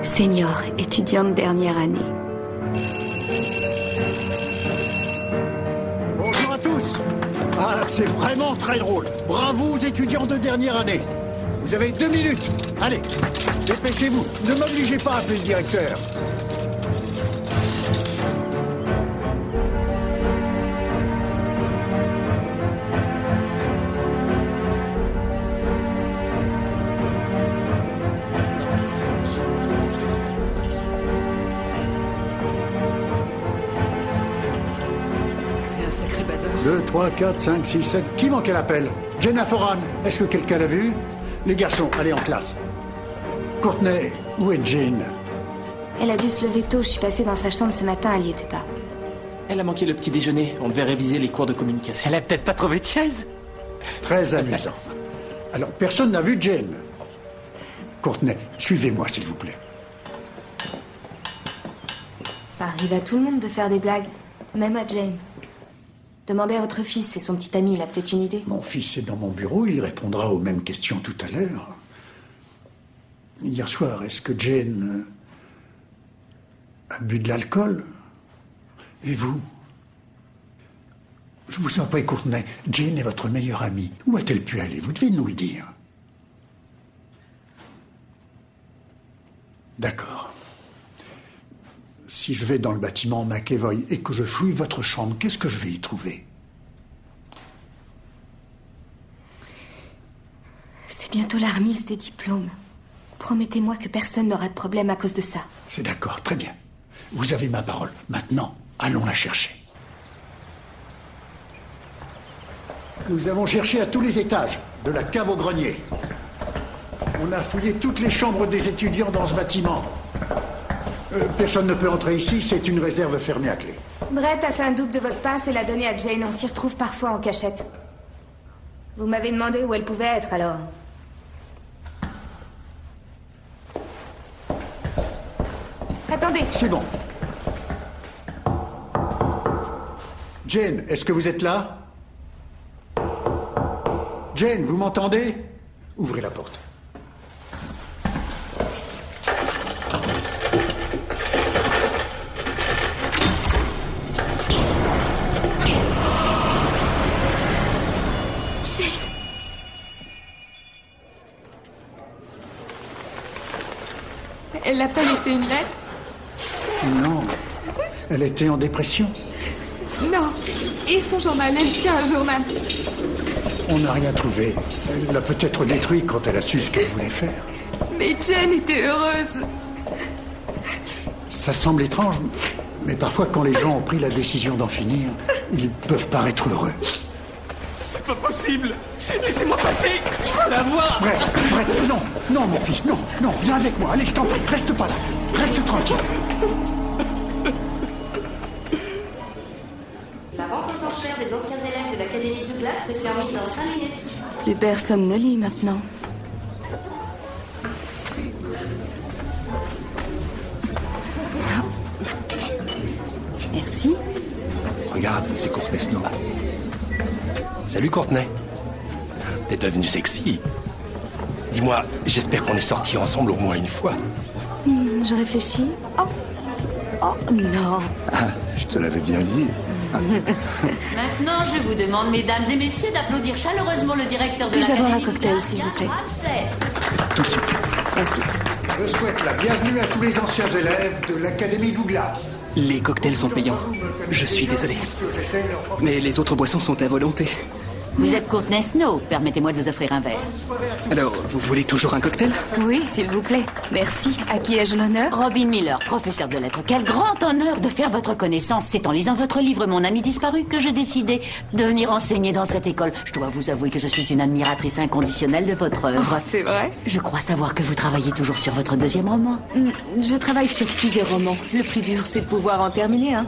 Senior, étudiante dernière année. Bonjour à tous. Ah, c'est vraiment très drôle. Bravo aux étudiants de dernière année. Vous avez 2 minutes. Allez, dépêchez-vous. Ne m'obligez pas à appeler le directeur. C'est un sacré bazar. 2, 3, 4, 5, 6, 7. Qui manquait l'appel? Jenna Foran. Est-ce que quelqu'un l'a vu? Les garçons, allez en classe. Courtney, où est Jane? Elle a dû se lever tôt, je suis passée dans sa chambre ce matin, elle y était pas. Elle a manqué le petit déjeuner. On devait réviser les cours de communication. Elle a peut-être pas trouvé de chaise. Très amusant. Alors, personne n'a vu Jane. Courtney, suivez-moi, s'il vous plaît. Ça arrive à tout le monde de faire des blagues, même à Jane. Demandez à votre fils, c'est son petit ami, il a peut-être une idée. Mon fils est dans mon bureau, il répondra aux mêmes questions tout à l'heure. Hier soir, est-ce que Jane a bu de l'alcool? Et vous? Je vous en prie, Courtney, Jane est votre meilleure amie. Où a-t-elle pu aller? Vous devez nous le dire. D'accord. Si je vais dans le bâtiment McEvoy et que je fouille votre chambre, qu'est-ce que je vais y trouver? C'est bientôt la remise des diplômes. Promettez-moi que personne n'aura de problème à cause de ça. C'est d'accord, très bien. Vous avez ma parole. Maintenant, allons la chercher. Nous avons cherché à tous les étages, de la cave au grenier. On a fouillé toutes les chambres des étudiants dans ce bâtiment. Personne ne peut entrer ici, c'est une réserve fermée à clé. Brett a fait un double de votre passe et l'a donné à Jane. On s'y retrouve parfois en cachette. Vous m'avez demandé où elle pouvait être, alors. Attendez. C'est bon. Jane, est-ce que vous êtes là? Jane, vous m'entendez? Ouvrez la porte. Elle n'a pas laissé une lettre? Non. Elle était en dépression. Non. Et son journal, elle tient un journal. On n'a rien trouvé. Elle l'a peut-être détruit quand elle a su ce qu'elle voulait faire. Mais Jane était heureuse. Ça semble étrange, mais parfois quand les gens ont pris la décision d'en finir, ils peuvent paraître heureux. C'est pas possible. Laissez-moi passer. Je veux la voir. Brett, non, non mon fils, non, non, viens avec moi, allez, je t'en prie, reste pas là, reste tranquille. La vente aux enchères des anciens élèves de l'Académie Douglas se termine dans 5 minutes. Plus personne ne lit maintenant. Merci. Regarde, c'est Courtney Snow. Salut Courtney. T'es devenue sexy. Dis-moi, j'espère qu'on est sortis ensemble au moins une fois. Je réfléchis. Oh non. Ah, je te l'avais bien dit. Maintenant, je vous demande, mesdames et messieurs, d'applaudir chaleureusement le directeur de Puis-je avoir l'Académie un cocktail, Douglas, s'il vous plaît? Yann Ramsey. Tout de suite. Merci. Je souhaite la bienvenue à tous les anciens élèves de l'Académie Douglas. Les cocktails sont payants. Je suis désolé. Mais les autres boissons sont à volonté. Vous êtes Courtney Snow. Permettez-moi de vous offrir un verre. Alors, vous voulez toujours un cocktail? Oui, s'il vous plaît. Merci. À qui ai-je l'honneur? Robin Miller, professeur de lettres. Quel grand honneur de faire votre connaissance. C'est en lisant votre livre Mon ami disparu que j'ai décidé de venir enseigner dans cette école. Je dois vous avouer que je suis une admiratrice inconditionnelle de votre œuvre. Oh, c'est vrai? Je crois savoir que vous travaillez toujours sur votre deuxième roman. Je travaille sur plusieurs romans. Le plus dur, c'est de pouvoir en terminer, hein.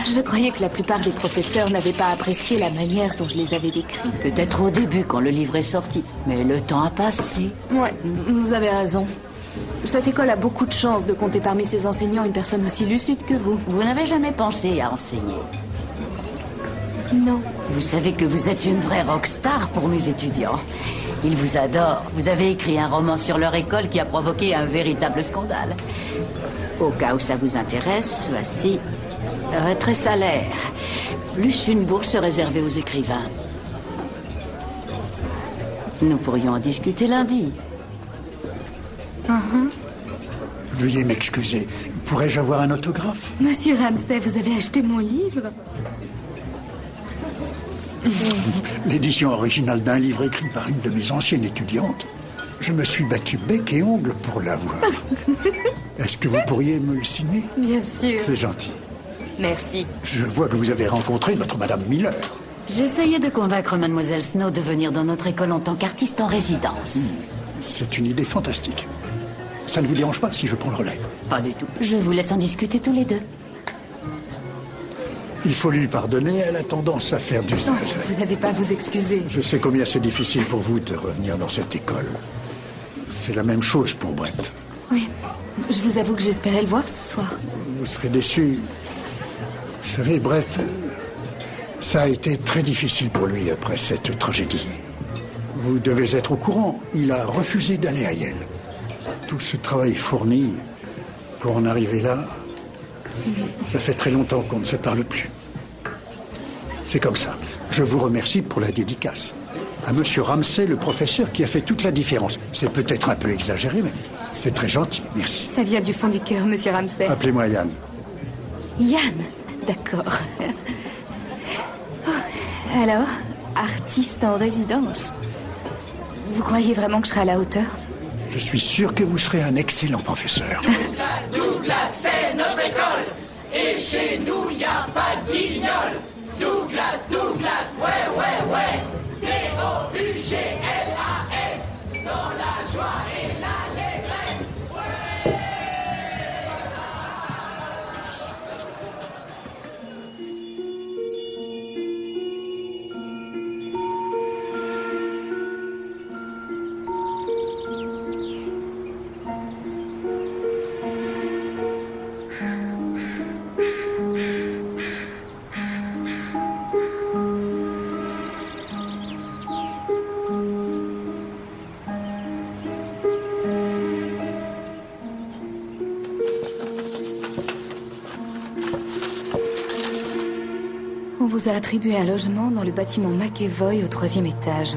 Je croyais que la plupart des professeurs n'avaient pas apprécié la manière dont je les avais décrits. Peut-être au début, quand le livre est sorti. Mais le temps a passé. Ouais, vous avez raison. Cette école a beaucoup de chance de compter parmi ses enseignants une personne aussi lucide que vous. Vous n'avez jamais pensé à enseigner? Non. Vous savez que vous êtes une vraie rockstar pour mes étudiants. Ils vous adorent. Vous avez écrit un roman sur leur école qui a provoqué un véritable scandale. Au cas où ça vous intéresse, voici votre salaire. Plus une bourse réservée aux écrivains. Nous pourrions en discuter lundi. Veuillez m'excuser. Pourrais-je avoir un autographe? Monsieur Ramsay, vous avez acheté mon livre? L'édition originale d'un livre écrit par une de mes anciennes étudiantes. Je me suis battu bec et ongle pour l'avoir. Est-ce que vous pourriez me le signer? Bien sûr. C'est gentil. Merci. Je vois que vous avez rencontré notre Madame Miller. J'essayais de convaincre Mademoiselle Snow de venir dans notre école en tant qu'artiste en résidence. C'est une idée fantastique. Ça ne vous dérange pas si je prends le relais? Pas du tout. Je vous laisse en discuter tous les deux. Il faut lui pardonner, elle a tendance à faire du sale. Vous n'avez pas à vous excuser. Je sais combien c'est difficile pour vous de revenir dans cette école. C'est la même chose pour Brett. Oui, je vous avoue que j'espérais le voir ce soir. Vous serez déçu. Vous savez, Brett, ça a été très difficile pour lui après cette tragédie. Vous devez être au courant, il a refusé d'aller à Yale. Tout ce travail fourni pour en arriver là, ça fait très longtemps qu'on ne se parle plus. C'est comme ça. Je vous remercie pour la dédicace. À Monsieur Ramsay, le professeur, qui a fait toute la différence. C'est peut-être un peu exagéré, mais c'est très gentil. Merci. Ça vient du fond du cœur, Monsieur Ramsay. Appelez-moi Yann. Yann, d'accord. Oh, alors, artiste en résidence. Vous croyez vraiment que je serai à la hauteur? Je suis sûr que vous serez un excellent professeur. Douglas, c'est notre école. Et chez nous, y a pas de guignol. Douglas, ouais. D-O-U-G-L-A-S. Dans la joie et l'allégresse. On vous a attribué un logement dans le bâtiment McEvoy au 3e étage.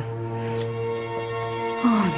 Oh non.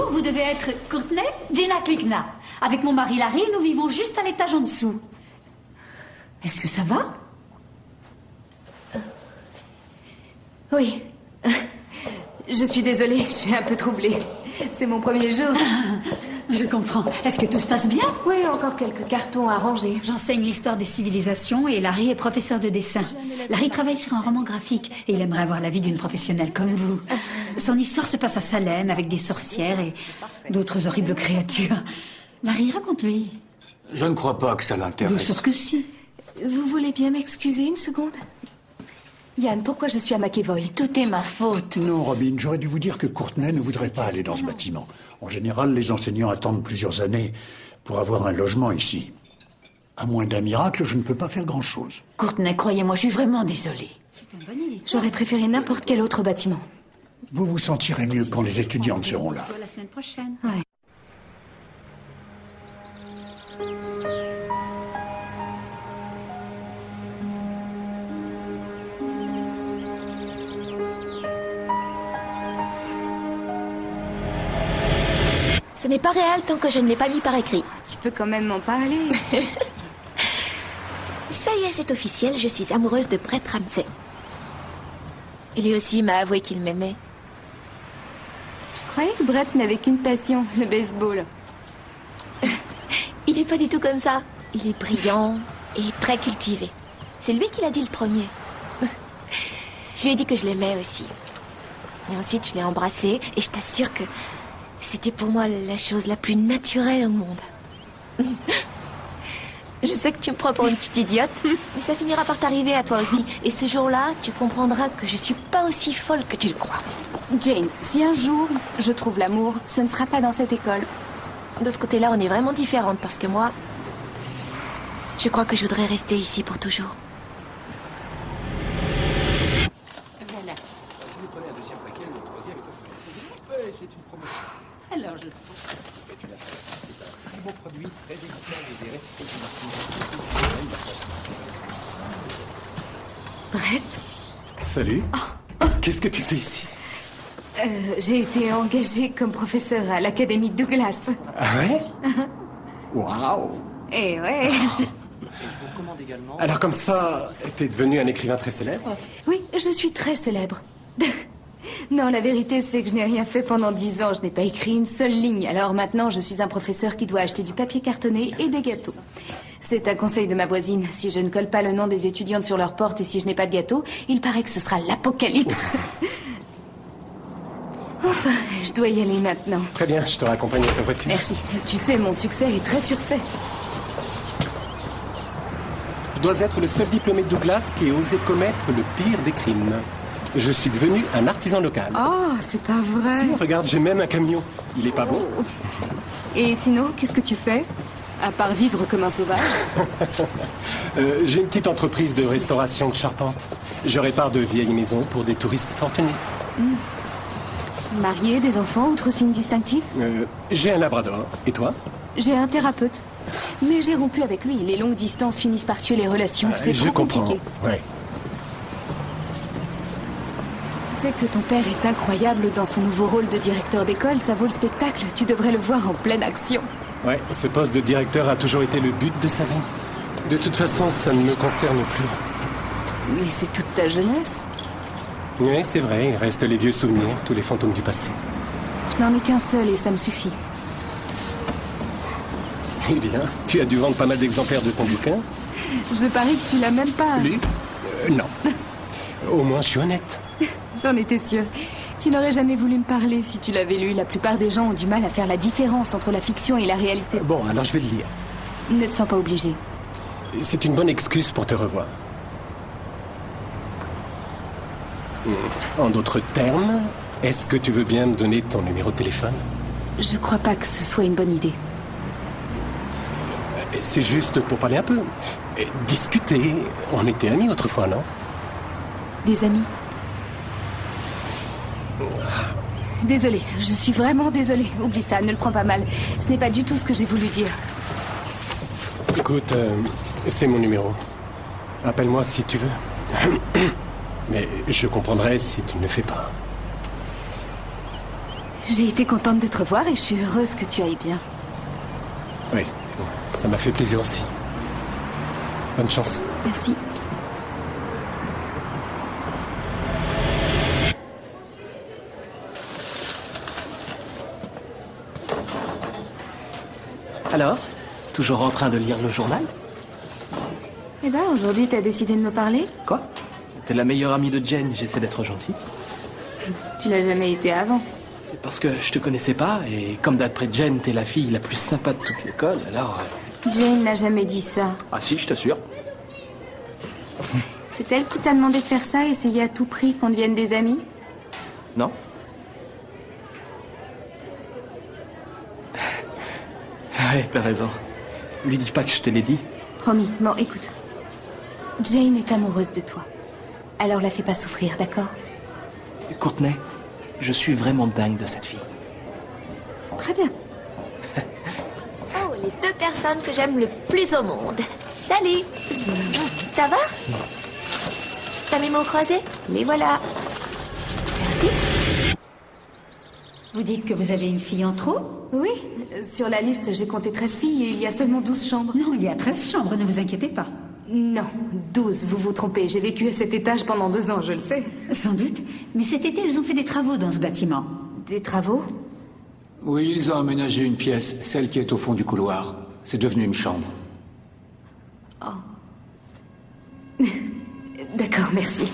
Vous devez être Courtney, Gina Clickna. Avec mon mari Larry, nous vivons juste à l'étage en dessous. Est-ce que ça va? Oui. Je suis désolée, je suis un peu troublée. C'est mon premier jour. Je comprends. Est-ce que tout se passe bien? Oui, encore quelques cartons à ranger. J'enseigne l'histoire des civilisations et Larry est professeur de dessin. Larry travaille sur un roman graphique et il aimerait avoir la vie d'une professionnelle comme vous. Son histoire se passe à Salem avec des sorcières et d'autres horribles créatures. Larry, raconte-lui. Je ne crois pas que ça l'intéresse. Bien sûr que si. Vous voulez bien m'excuser une seconde? Yann, pourquoi je suis à McEvoy? Tout est ma faute. Non, Robin, j'aurais dû vous dire que Courtney ne voudrait pas aller dans ce bâtiment. En général, les enseignants attendent plusieurs années pour avoir un logement ici. À moins d'un miracle, je ne peux pas faire grand-chose. Courtney, croyez-moi, je suis vraiment désolée. C'est un bon éditeur. J'aurais préféré n'importe quel autre bâtiment. Vous vous sentirez mieux quand les étudiantes seront là. La semaine prochaine. Ouais. Ce n'est pas réel tant que je ne l'ai pas mis par écrit. Tu peux quand même m'en parler. Ça y est, c'est officiel, je suis amoureuse de Brett Ramsey. Lui aussi m'a avoué qu'il m'aimait. Je croyais que Brett n'avait qu'une passion, le baseball. Il est pas du tout comme ça. Il est brillant et très cultivé. C'est lui qui l'a dit le premier. Je lui ai dit que je l'aimais aussi. Et ensuite, je l'ai embrassé et je t'assure que c'était pour moi la chose la plus naturelle au monde. Je sais que tu me prends pour une petite idiote, mais ça finira par t'arriver à toi aussi. Et ce jour-là, tu comprendras que je suis pas aussi folle que tu le crois. Jane, si un jour je trouve l'amour, ce ne sera pas dans cette école. De ce côté-là, on est vraiment différentes parce que moi, je crois que je voudrais rester ici pour toujours. Voilà. Si vous prenez un deuxième paquet, le troisième est offert. C'est une promotion. Alors, je... C'est un très bon produit, très équitable et des Brett, Salut. Qu'est-ce que tu fais ici? j'ai été engagée comme professeur à l'Académie Douglas. Ah ouais? Waouh. Eh ouais. Alors comme ça, t'es devenu un écrivain très célèbre? Oui, je suis très célèbre. Non, la vérité, c'est que je n'ai rien fait pendant 10 ans. Je n'ai pas écrit une seule ligne. Alors maintenant, je suis un professeur qui doit acheter du papier cartonné et des gâteaux. C'est un conseil de ma voisine. Si je ne colle pas le nom des étudiantes sur leur porte et si je n'ai pas de gâteau, il paraît que ce sera l'apocalypse. Enfin, je dois y aller maintenant. Très bien, je te raccompagne à ta voiture. Merci. Tu sais, mon succès est très surfait. Je dois être le seul diplômé de Douglas qui ait osé commettre le pire des crimes. Je suis devenu un artisan local. Oh, c'est pas vrai. Si, regarde, j'ai même un camion. Il est pas beau? Et sinon, qu'est-ce que tu fais? À part vivre comme un sauvage? J'ai une petite entreprise de restauration de charpente. Je répare de vieilles maisons pour des touristes fortunés. Marié, des enfants, autre signe distinctif? J'ai un labrador. Et toi? J'ai un thérapeute. Mais j'ai rompu avec lui. Les longues distances finissent par tuer les relations. C'est Je trop comprends. compliqué. Ouais. Tu sais que ton père est incroyable dans son nouveau rôle de directeur d'école. Ça vaut le spectacle. Tu devrais le voir en pleine action. Ouais, ce poste de directeur a toujours été le but de sa vie. De toute façon, ça ne me concerne plus. Mais c'est toute ta jeunesse. Oui, c'est vrai, il reste les vieux souvenirs, tous les fantômes du passé. Je n'en ai qu'un seul et ça me suffit. Eh bien, tu as dû vendre pas mal d'exemplaires de ton bouquin. Je parie que tu l'as même pas. Lu? Non. Au moins, je suis honnête. J'en étais sûre. Tu n'aurais jamais voulu me parler si tu l'avais lu. La plupart des gens ont du mal à faire la différence entre la fiction et la réalité. Bon, alors je vais le lire. Ne te sens pas obligé. C'est une bonne excuse pour te revoir. En d'autres termes, est-ce que tu veux bien me donner ton numéro de téléphone? Je crois pas que ce soit une bonne idée. C'est juste pour parler un peu. Discuter. On était amis autrefois, non? Des amis? Désolée, je suis vraiment désolée. Oublie ça, ne le prends pas mal. Ce n'est pas du tout ce que j'ai voulu dire. Écoute, c'est mon numéro. Appelle-moi si tu veux. Mais je comprendrai si tu ne le fais pas. J'ai été contente de te revoir et je suis heureuse que tu ailles bien. Oui, ça m'a fait plaisir aussi. Bonne chance. Merci. Alors, toujours en train de lire le journal? Eh ben, aujourd'hui, t'as décidé de me parler? Quoi? T'es la meilleure amie de Jane, j'essaie d'être gentil. Tu l'as jamais été avant. C'est parce que je te connaissais pas, et comme d'après Jane, t'es la fille la plus sympa de toute l'école, alors... Jane n'a jamais dit ça. Ah si, je t'assure. C'est elle qui t'a demandé de faire ça, essayer à tout prix qu'on devienne des amis? Non? Ouais, t'as raison. Lui dis pas que je te l'ai dit. Promis. Bon, écoute. Jane est amoureuse de toi. Alors la fais pas souffrir, d'accord? Courtney, je suis vraiment dingue de cette fille. Très bien. Oh, les deux personnes que j'aime le plus au monde. Salut. Ça va? T'as mes mots croisés? Les voilà. Merci. Vous dites que vous avez une fille en trop? Oui, sur la liste, j'ai compté 13 filles et il y a seulement 12 chambres. Non, il y a 13 chambres, ne vous inquiétez pas. Non, 12, vous vous trompez. J'ai vécu à cet étage pendant 2 ans, je le sais. Sans doute. Mais cet été, ils ont fait des travaux dans ce bâtiment. Des travaux? Oui, ils ont aménagé une pièce, celle qui est au fond du couloir. C'est devenu une chambre. Oh. D'accord, merci.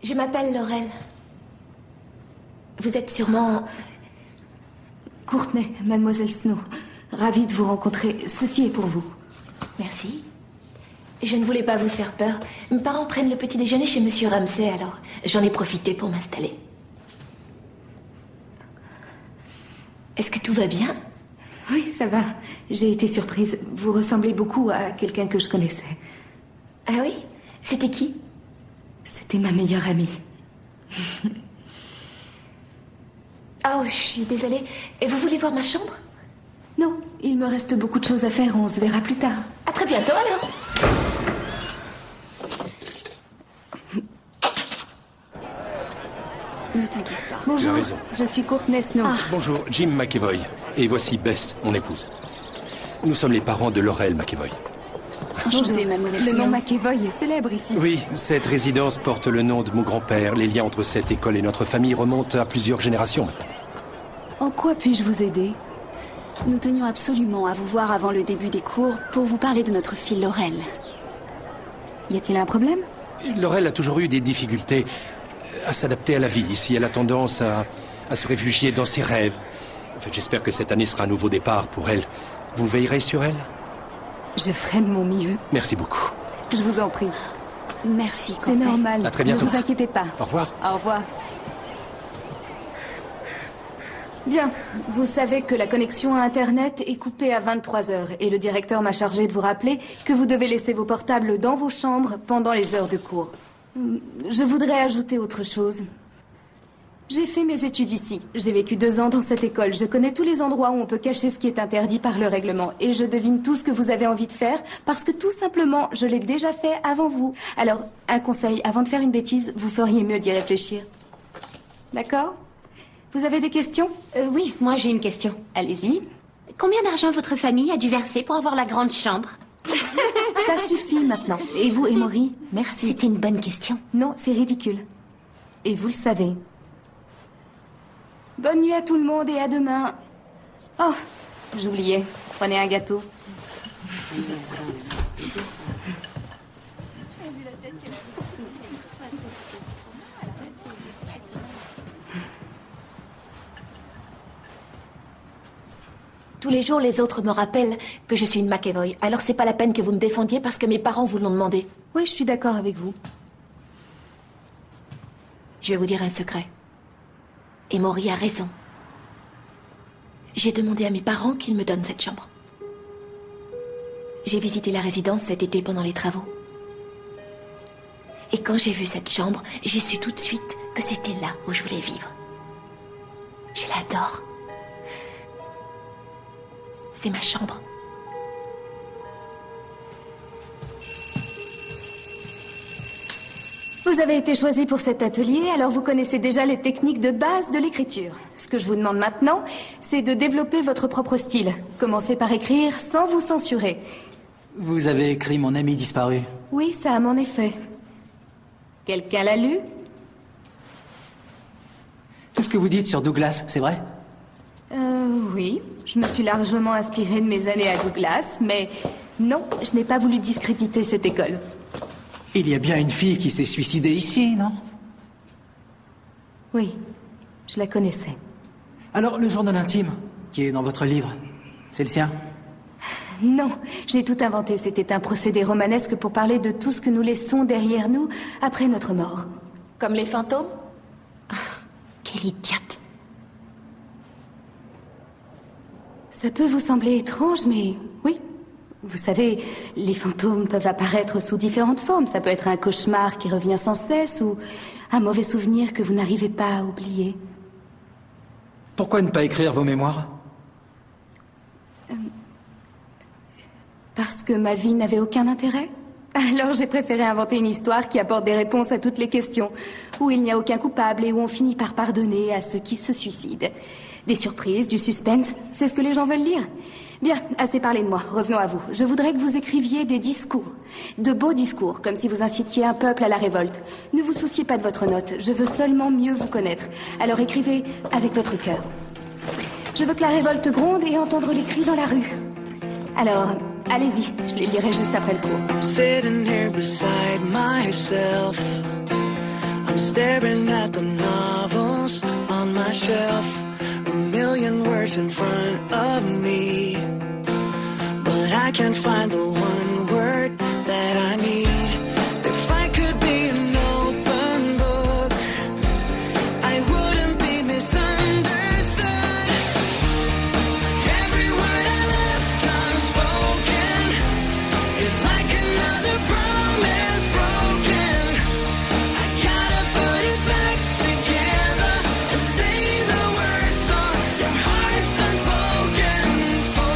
Je m'appelle Laurel. Vous êtes sûrement... Courtney, mademoiselle Snow. Ravie de vous rencontrer. Ceci est pour vous. Merci. Je ne voulais pas vous faire peur. Mes parents prennent le petit déjeuner chez Monsieur Ramsay, alors j'en ai profité pour m'installer. Est-ce que tout va bien? Oui, ça va. J'ai été surprise. Vous ressemblez beaucoup à quelqu'un que je connaissais. Ah oui? C'était qui? C'était ma meilleure amie. Oh, je suis désolée. Et vous voulez voir ma chambre? Non, il me reste beaucoup de choses à faire. On se verra plus tard. À très bientôt, alors. Ne t'inquiète pas. Bonjour, Tu as raison. je suis Courtney Snow. Bonjour, Jim McEvoy. Et voici Bess, mon épouse. Nous sommes les parents de Laurel McEvoy. Enchantée, mademoiselle Le nom Snow. McEvoy est célèbre ici. Oui, cette résidence porte le nom de mon grand-père. Les liens entre cette école et notre famille remontent à plusieurs générations maintenant. En quoi puis-je vous aider? Nous tenions absolument à vous voir avant le début des cours pour vous parler de notre fille Laurel. Y a-t-il un problème? Laurel a toujours eu des difficultés à s'adapter à la vie ici. Elle a tendance à se réfugier dans ses rêves. En fait, j'espère que cette année sera un nouveau départ pour elle. Vous veillerez sur elle? Je ferai de mon mieux. Merci beaucoup. Je vous en prie. Merci, C'est Courtney. normal. À très bientôt. Ne vous inquiétez pas. Au revoir. Au revoir. Bien, vous savez que la connexion à Internet est coupée à 23 heures et le directeur m'a chargé de vous rappeler que vous devez laisser vos portables dans vos chambres pendant les heures de cours. Je voudrais ajouter autre chose. J'ai fait mes études ici. J'ai vécu 2 ans dans cette école. Je connais tous les endroits où on peut cacher ce qui est interdit par le règlement. Et je devine tout ce que vous avez envie de faire parce que tout simplement, je l'ai déjà fait avant vous. Alors, un conseil, avant de faire une bêtise, vous feriez mieux d'y réfléchir. D'accord? Vous avez des questions? Oui, moi j'ai une question. Allez-y. Combien d'argent votre famille a dû verser pour avoir la grande chambre? Ça suffit maintenant. Et vous, Emory? Merci. C'était une bonne question. Non, c'est ridicule. Et vous le savez. Bonne nuit à tout le monde et à demain. Oh, j'oubliais. Prenez un gâteau. Tous les jours, les autres me rappellent que je suis une McEvoy. Alors c'est pas la peine que vous me défendiez parce que mes parents vous l'ont demandé. Oui, je suis d'accord avec vous. Je vais vous dire un secret. Emory a raison. J'ai demandé à mes parents qu'ils me donnent cette chambre. J'ai visité la résidence cet été pendant les travaux. Et quand j'ai vu cette chambre, j'ai su tout de suite que c'était là où je voulais vivre. Je l'adore. C'est ma chambre. Vous avez été choisi pour cet atelier, alors vous connaissez déjà les techniques de base de l'écriture. Ce que je vous demande maintenant, c'est de développer votre propre style. Commencez par écrire sans vous censurer. Vous avez écrit Mon ami disparu. Oui, ça a mon effet. Quelqu'un l'a lu? Tout ce que vous dites sur Douglas, c'est vrai? Oui. Je me suis largement inspirée de mes années à Douglas, mais non, je n'ai pas voulu discréditer cette école. Il y a bien une fille qui s'est suicidée ici, non? Oui, je la connaissais. Alors, le journal intime, qui est dans votre livre, c'est le sien? Non, j'ai tout inventé. C'était un procédé romanesque pour parler de tout ce que nous laissons derrière nous après notre mort. Comme les fantômes? Quelle idiote. Ça peut vous sembler étrange, mais oui. Vous savez, les fantômes peuvent apparaître sous différentes formes. Ça peut être un cauchemar qui revient sans cesse ou un mauvais souvenir que vous n'arrivez pas à oublier. Pourquoi ne pas écrire vos mémoires? Parce que ma vie n'avait aucun intérêt. Alors j'ai préféré inventer une histoire qui apporte des réponses à toutes les questions, où il n'y a aucun coupable et où on finit par pardonner à ceux qui se suicident. Des surprises, du suspense, c'est ce que les gens veulent lire. Bien, assez parlé de moi, revenons à vous. Je voudrais que vous écriviez des discours, de beaux discours, comme si vous incitiez un peuple à la révolte. Ne vous souciez pas de votre note, je veux seulement mieux vous connaître. Alors écrivez avec votre cœur. Je veux que la révolte gronde et entendre les cris dans la rue. Alors, allez-y, je les lirai juste après le cours. I'm sitting here beside myself. I'm staring at the novels on my shelf. A million words in front of me, but I can't find the one word that I need. If I could be an open book, I wouldn't be misunderstood. Every word I left unspoken is like another promise broken. I gotta put it back together and say the words on your heart's unspoken for.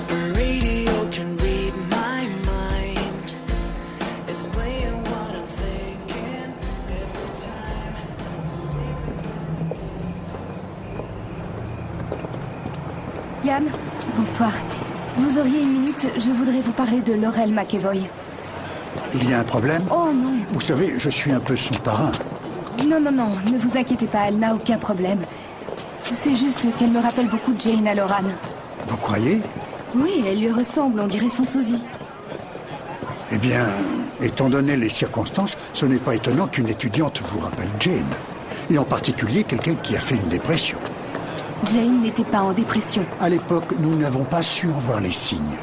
A radio can read my mind. It's playing what I'm thinking every time. Yann, bonsoir. Vous auriez une minute, je voudrais vous parler de Laurel McEvoy. Il y a un problème? Oh non. Vous savez, je suis un peu son parrain. Non, ne vous inquiétez pas, elle n'a aucun problème. C'est juste qu'elle me rappelle beaucoup de Jane Halloran. Vous croyez? Oui, elle lui ressemble, on dirait son sosie. Eh bien, étant donné les circonstances, ce n'est pas étonnant qu'une étudiante vous rappelle Jane. Et en particulier quelqu'un qui a fait une dépression. Jane n'était pas en dépression. À l'époque, nous n'avons pas su en voir les signes.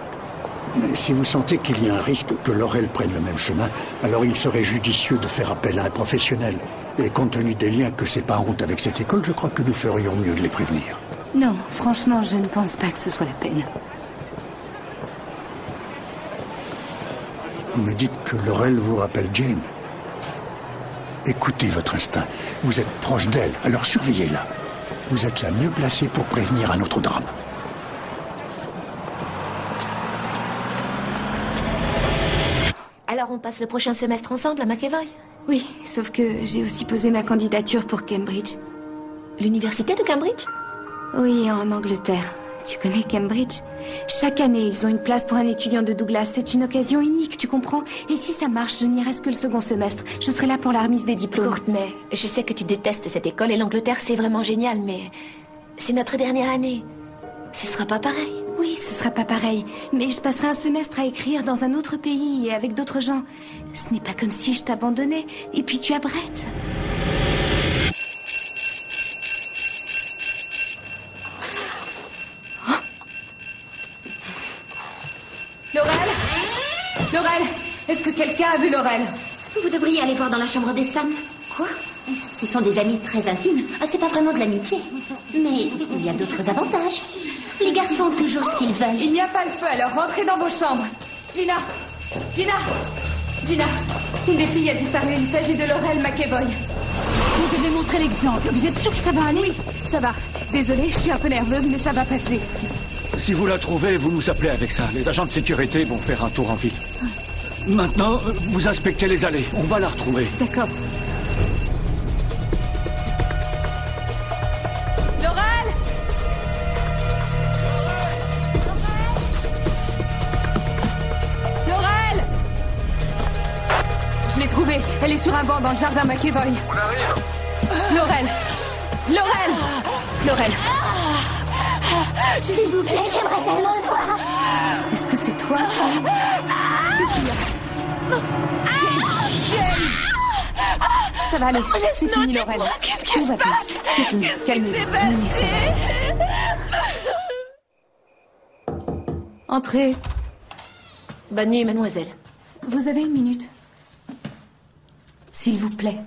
Mais si vous sentez qu'il y a un risque que Laurel prenne le même chemin, alors il serait judicieux de faire appel à un professionnel. Et compte tenu des liens que ses parents ont avec cette école, je crois que nous ferions mieux de les prévenir. Non, franchement, je ne pense pas que ce soit la peine. Vous me dites que Laurel vous rappelle Jane. Écoutez votre instinct. Vous êtes proche d'elle, alors surveillez-la. Vous êtes la mieux placée pour prévenir un autre drame. Alors on passe le prochain semestre ensemble à McEvoy? Oui, sauf que j'ai aussi posé ma candidature pour Cambridge. L'université de Cambridge? Oui, en Angleterre. Tu connais Cambridge? Chaque année, ils ont une place pour un étudiant de Douglas. C'est une occasion unique, tu comprends? Et si ça marche, je n'y reste que le second semestre. Je serai là pour la remise des diplômes. Courtney, je sais que tu détestes cette école et l'Angleterre, c'est vraiment génial, mais c'est notre dernière année. Ce sera pas pareil. Oui, ce sera pas pareil. Mais je passerai un semestre à écrire dans un autre pays et avec d'autres gens. Ce n'est pas comme si je t'abandonnais. Et puis tu as Brett. Laurel, est-ce que quelqu'un a vu Laurel? Vous devriez aller voir dans la chambre des Sam. Quoi? Ce sont des amis très intimes. C'est pas vraiment de l'amitié. Mais il y a d'autres avantages. Les garçons ont toujours ce qu'ils veulent. Il n'y a pas le feu, alors rentrez dans vos chambres. Gina, une des filles a disparu. Il s'agit de Laurel McEvoy. Vous devez montrer l'exemple. Vous êtes sûr que ça va aller? Oui, ça va. Désolée, je suis un peu nerveuse, mais ça va passer. Si vous la trouvez, vous nous appelez avec ça. Les agents de sécurité vont faire un tour en ville. Maintenant, vous inspectez les allées. On va la retrouver. D'accord. Laurel! Je l'ai trouvée. Elle est sur un banc dans le jardin McEvoy. On arrive. Laurel. Laurel. Laurel. S'il vous plaît, j'aimerais tellement le voir. Est-ce que c'est toi? Qu'est-ce qu'il y a? Jane. Ça va aller. C'est fini, Laurel. Qu'est-ce qui se passe? C'est fini. Calmez-vous. Entrez. Bonne nuit, mademoiselle. Vous avez une minute? S'il vous plaît.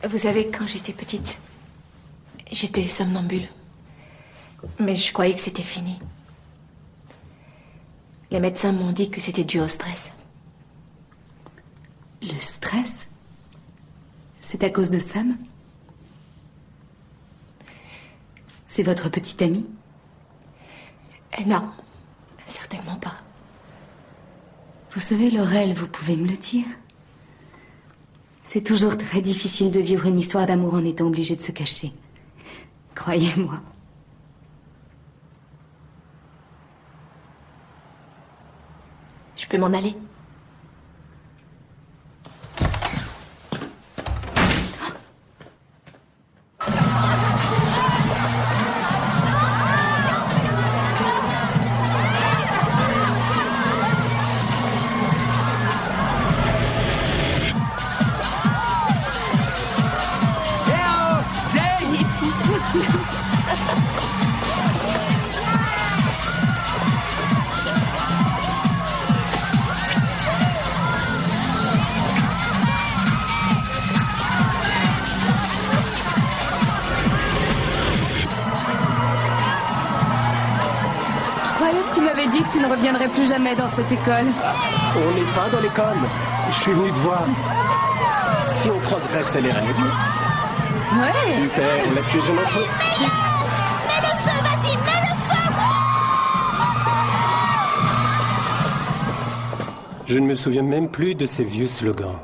Vous savez, quand j'étais petite, j'étais somnambule. Mais je croyais que c'était fini. Les médecins m'ont dit que c'était dû au stress. Le stress? C'est à cause de Sam? C'est votre petite amie? Non, certainement pas. Vous savez, Laurel, vous pouvez me le dire. C'est toujours très difficile de vivre une histoire d'amour en étant obligé de se cacher. Croyez-moi. Je peux m'en aller? Tu ne reviendrais plus jamais dans cette école. On n'est pas dans l'école. Je suis venu te voir. Si on transgressait les règles. Ouais. Super, laisse les jeunes entre eux. Mets le feu, vas-y, mets le feu! Je ne me souviens même plus de ces vieux slogans.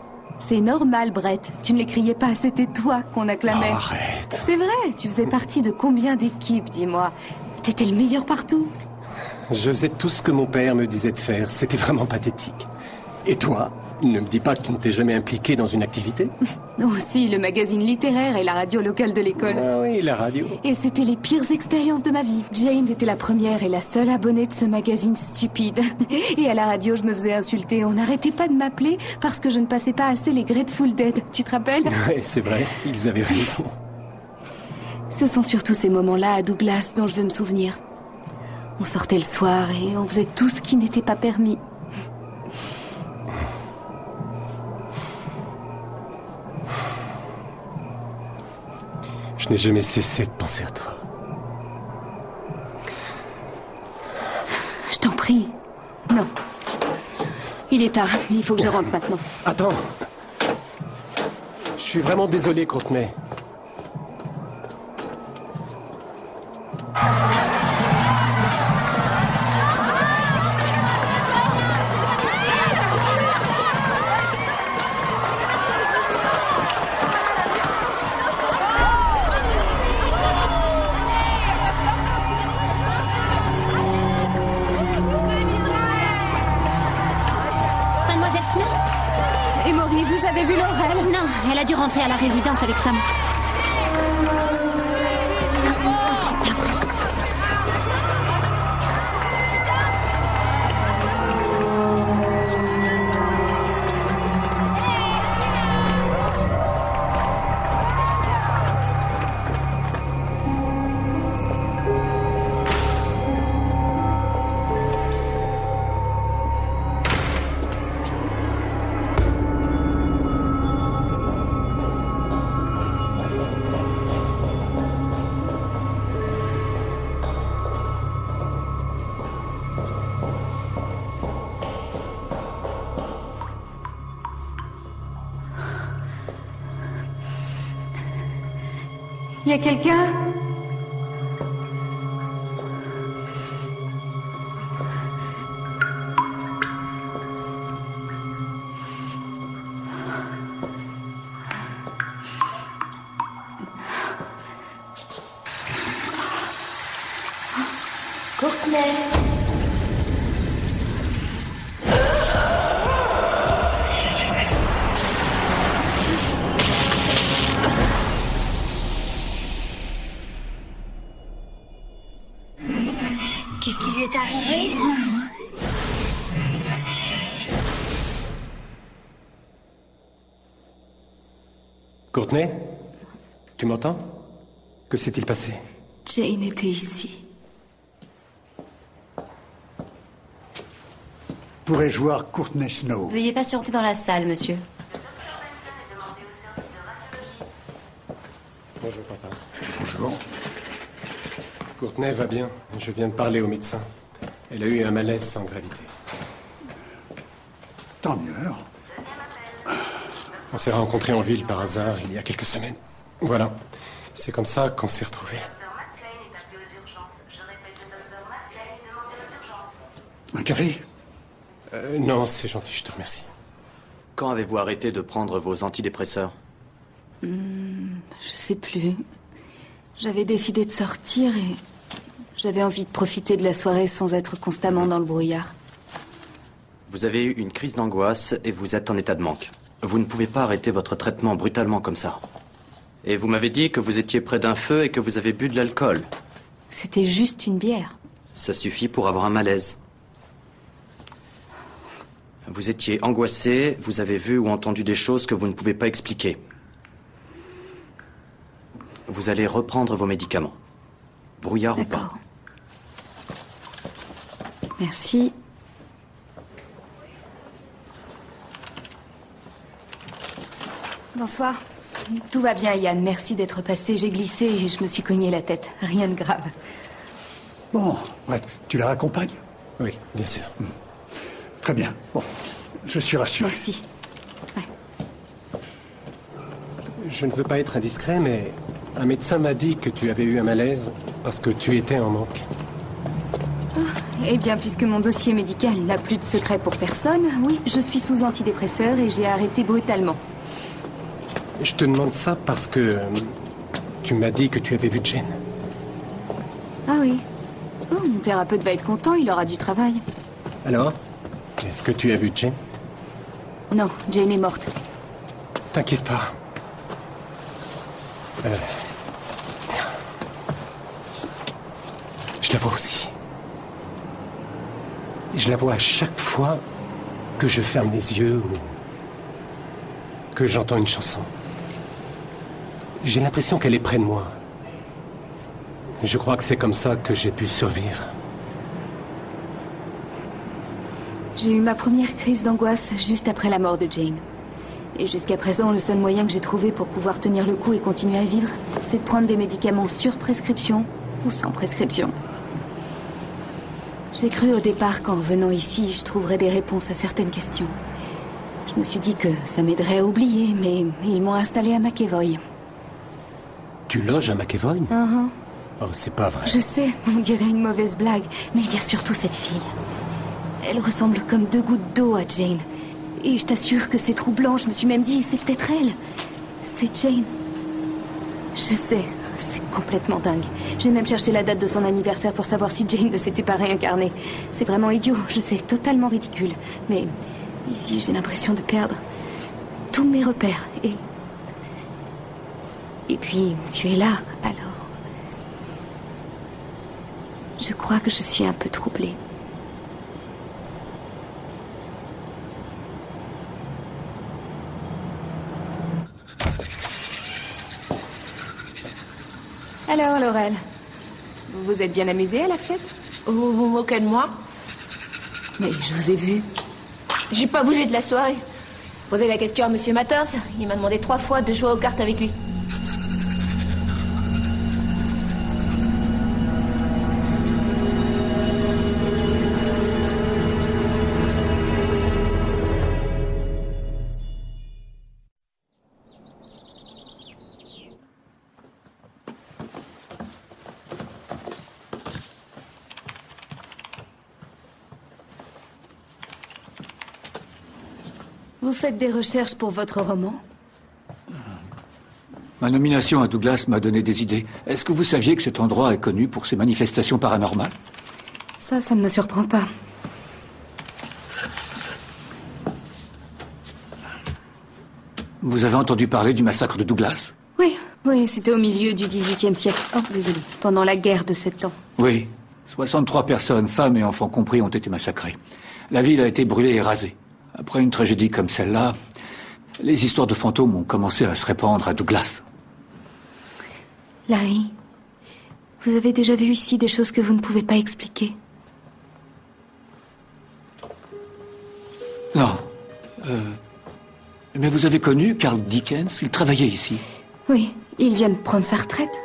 C'est normal, Brett. Tu ne les criais pas, c'était toi qu'on acclamait. Oh, arrête. C'est vrai, tu faisais partie de combien d'équipes, dis-moi? T'étais le meilleur partout. Je faisais tout ce que mon père me disait de faire. C'était vraiment pathétique. Et toi, ne me dis pas que tu ne t'es jamais impliqué dans une activité? Aussi, le magazine littéraire et la radio locale de l'école. Ah oui, la radio. Et c'était les pires expériences de ma vie. Jane était la première et la seule abonnée de ce magazine stupide. Et à la radio, je me faisais insulter. On n'arrêtait pas de m'appeler parce que je ne passais pas assez les Grateful Dead. Tu te rappelles? Ouais, c'est vrai. Ils avaient raison. Ce sont surtout ces moments-là à Douglas dont je veux me souvenir. On sortait le soir et on faisait tout ce qui n'était pas permis. Je n'ai jamais cessé de penser à toi. Je t'en prie. Non. Il est tard. Il faut que je rentre maintenant. Attends. Je suis vraiment désolé, Courtney. Emory, vous avez vu Laurel? Non, elle a dû rentrer à la résidence avec Sam. C'est pas vrai. Y a quelqu'un? Courtney. Qu'est-ce qui lui est arrivé? Courtney? Tu m'entends? Que s'est-il passé? Jane était ici. Pourrais-je voir Courtney Snow? Veuillez patienter dans la salle, monsieur. Bonjour, papa. Bonjour. Courtney va bien. Je viens de parler au médecin. Elle a eu un malaise sans gravité. Tant mieux alors. On s'est rencontrés en ville par hasard il y a quelques semaines. Voilà. C'est comme ça qu'on s'est retrouvés. Un café? Non, c'est gentil, je te remercie. Quand avez-vous arrêté de prendre vos antidépresseurs? Je sais plus. J'avais décidé de sortir et j'avais envie de profiter de la soirée sans être constamment dans le brouillard. Vous avez eu une crise d'angoisse et vous êtes en état de manque. Vous ne pouvez pas arrêter votre traitement brutalement comme ça. Et vous m'avez dit que vous étiez près d'un feu et que vous avez bu de l'alcool. C'était juste une bière. Ça suffit pour avoir un malaise. Vous étiez angoissé, vous avez vu ou entendu des choses que vous ne pouvez pas expliquer. Vous allez reprendre vos médicaments. Brouillard ou pas. Merci. Bonsoir. Tout va bien, Yann. Merci d'être passé. J'ai glissé et je me suis cogné la tête. Rien de grave. Bon, bref, tu la raccompagnes? Oui, bien sûr. Très bien. Bon, je suis rassuré. Merci. Je ne veux pas être indiscret, mais un médecin m'a dit que tu avais eu un malaise parce que tu étais en manque. Eh bien, puisque mon dossier médical n'a plus de secret pour personne, oui, je suis sous antidépresseur et j'ai arrêté brutalement. Je te demande ça parce que tu m'as dit que tu avais vu Jane. Ah oui. Oh, mon thérapeute va être content, il aura du travail. Alors? Est-ce que tu as vu Jane? Non, Jane est morte. T'inquiète pas. Je la vois aussi. Je la vois à chaque fois que je ferme les yeux ou que j'entends une chanson. J'ai l'impression qu'elle est près de moi. Je crois que c'est comme ça que j'ai pu survivre. J'ai eu ma première crise d'angoisse juste après la mort de Jane. Et jusqu'à présent, le seul moyen que j'ai trouvé pour pouvoir tenir le coup et continuer à vivre, c'est de prendre des médicaments sur prescription ou sans prescription. J'ai cru au départ qu'en venant ici, je trouverais des réponses à certaines questions. Je me suis dit que ça m'aiderait à oublier, mais ils m'ont installé à McEvoy. Tu loges à McEvoy? Oh, c'est pas vrai. Je sais, on dirait une mauvaise blague, mais il y a surtout cette fille. Elle ressemble comme deux gouttes d'eau à Jane. Et je t'assure que c'est troublant, je me suis même dit, c'est peut-être elle. C'est Jane. Je sais, c'est complètement dingue. J'ai même cherché la date de son anniversaire pour savoir si Jane ne s'était pas réincarnée. C'est vraiment idiot, je sais, totalement ridicule. Mais ici, j'ai l'impression de perdre tous mes repères. Et puis, tu es là, alors... Je crois que je suis un peu troublée. Alors, Laurel, vous vous êtes bien amusée à la fête? Vous vous moquez de moi? Mais je vous ai vu. J'ai pas bougé de la soirée. Posez la question à Monsieur Matters. Il m'a demandé 3 fois de jouer aux cartes avec lui. Vous faites des recherches pour votre roman? Ma nomination à Douglas m'a donné des idées. Est-ce que vous saviez que cet endroit est connu pour ses manifestations paranormales? Ça ne me surprend pas. Vous avez entendu parler du massacre de Douglas? Oui, c'était au milieu du XVIIIe siècle. Oh, désolé. Pendant la guerre de 7 ans. Oui. 63 personnes, femmes et enfants compris, ont été massacrées. La ville a été brûlée et rasée. Après une tragédie comme celle-là, les histoires de fantômes ont commencé à se répandre à Douglas. Larry, vous avez déjà vu ici des choses que vous ne pouvez pas expliquer? Non. Mais vous avez connu Carl Dickens? Il travaillait ici. Oui, il vient de prendre sa retraite.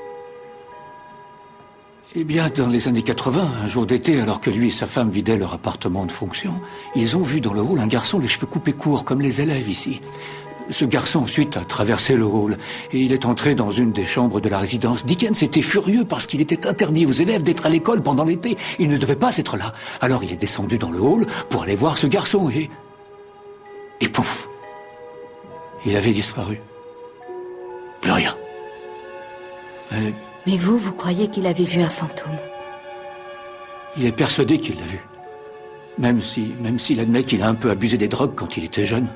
Eh bien, dans les années 80, un jour d'été, alors que lui et sa femme vidaient leur appartement de fonction, ils ont vu dans le hall un garçon les cheveux coupés courts, comme les élèves ici. Ce garçon ensuite a traversé le hall et il est entré dans une des chambres de la résidence. Dickens était furieux parce qu'il était interdit aux élèves d'être à l'école pendant l'été. Il ne devait pas être là. Alors il est descendu dans le hall pour aller voir ce garçon et pouf, il avait disparu. Plus rien. Mais vous croyez qu'il avait vu un fantôme? Il est persuadé qu'il l'a vu. Même s'il admet qu'il a un peu abusé des drogues quand il était jeune.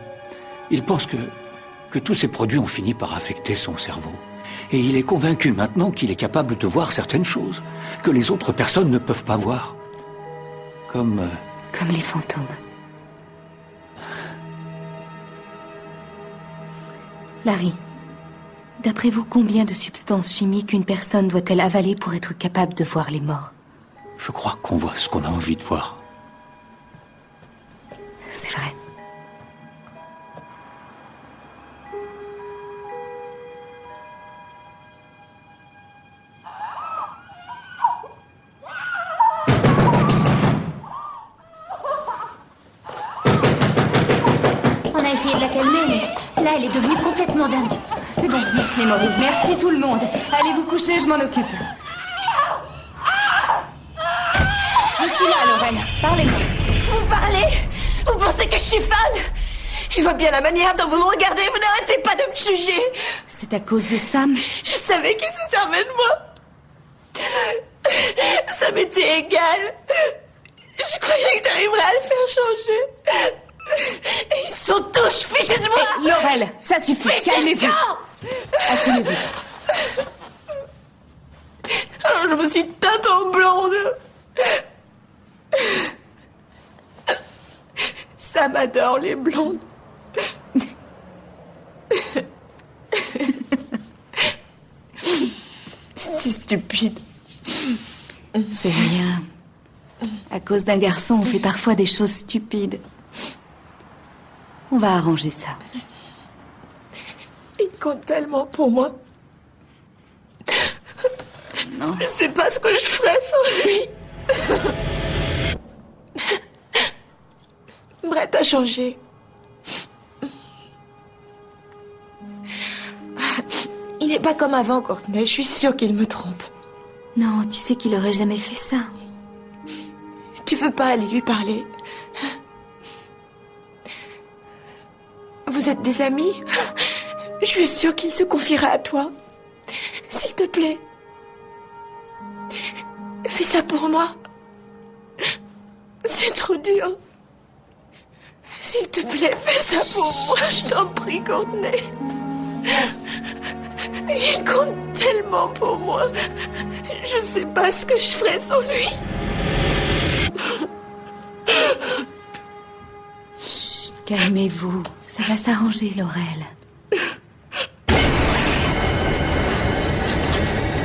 Il pense que tous ces produits ont fini par affecter son cerveau. Et il est convaincu maintenant qu'il est capable de voir certaines choses que les autres personnes ne peuvent pas voir. Comme les fantômes. Larry, d'après vous, combien de substances chimiques une personne doit-elle avaler pour être capable de voir les morts? Je crois qu'on voit ce qu'on a envie de voir. C'est vrai. On a essayé de la calmer, mais là, elle est devenue complètement dingue. C'est bon, merci Maury. Merci tout le monde. Allez vous coucher, je m'en occupe. Je suis là, Laurel. Parlez-moi. Vous parlez? Vous pensez que je suis folle? Je vois bien la manière dont vous me regardez. Vous n'arrêtez pas de me juger. C'est à cause de Sam? Je savais qu'il se servait de moi. Ça m'était égal. Je croyais que j'arriverais à le faire changer. Ils sont tous fichus de moi. Hey, Laurel, ça suffit. Calmez-vous. Asseyez-vous. Alors je me suis teinte en blonde. Sam adore les blondes. C'est stupide. C'est rien. À cause d'un garçon, on fait parfois des choses stupides. On va arranger ça. Il compte tellement pour moi. Non. Je sais pas ce que je ferais sans lui. Brett a changé. Il n'est pas comme avant, Courtney. Je suis sûre qu'il me trompe. Non, tu sais qu'il aurait jamais fait ça. Tu veux pas aller lui parler? Vous êtes des amis? Je suis sûre qu'il se confiera à toi. S'il te plaît. Fais ça pour moi. C'est trop dur. S'il te plaît, fais ça pour moi. Je t'en prie, Courtney. Il compte tellement pour moi. Je sais pas ce que je ferais sans lui. Chut, calmez-vous. Ça va s'arranger, Laurel.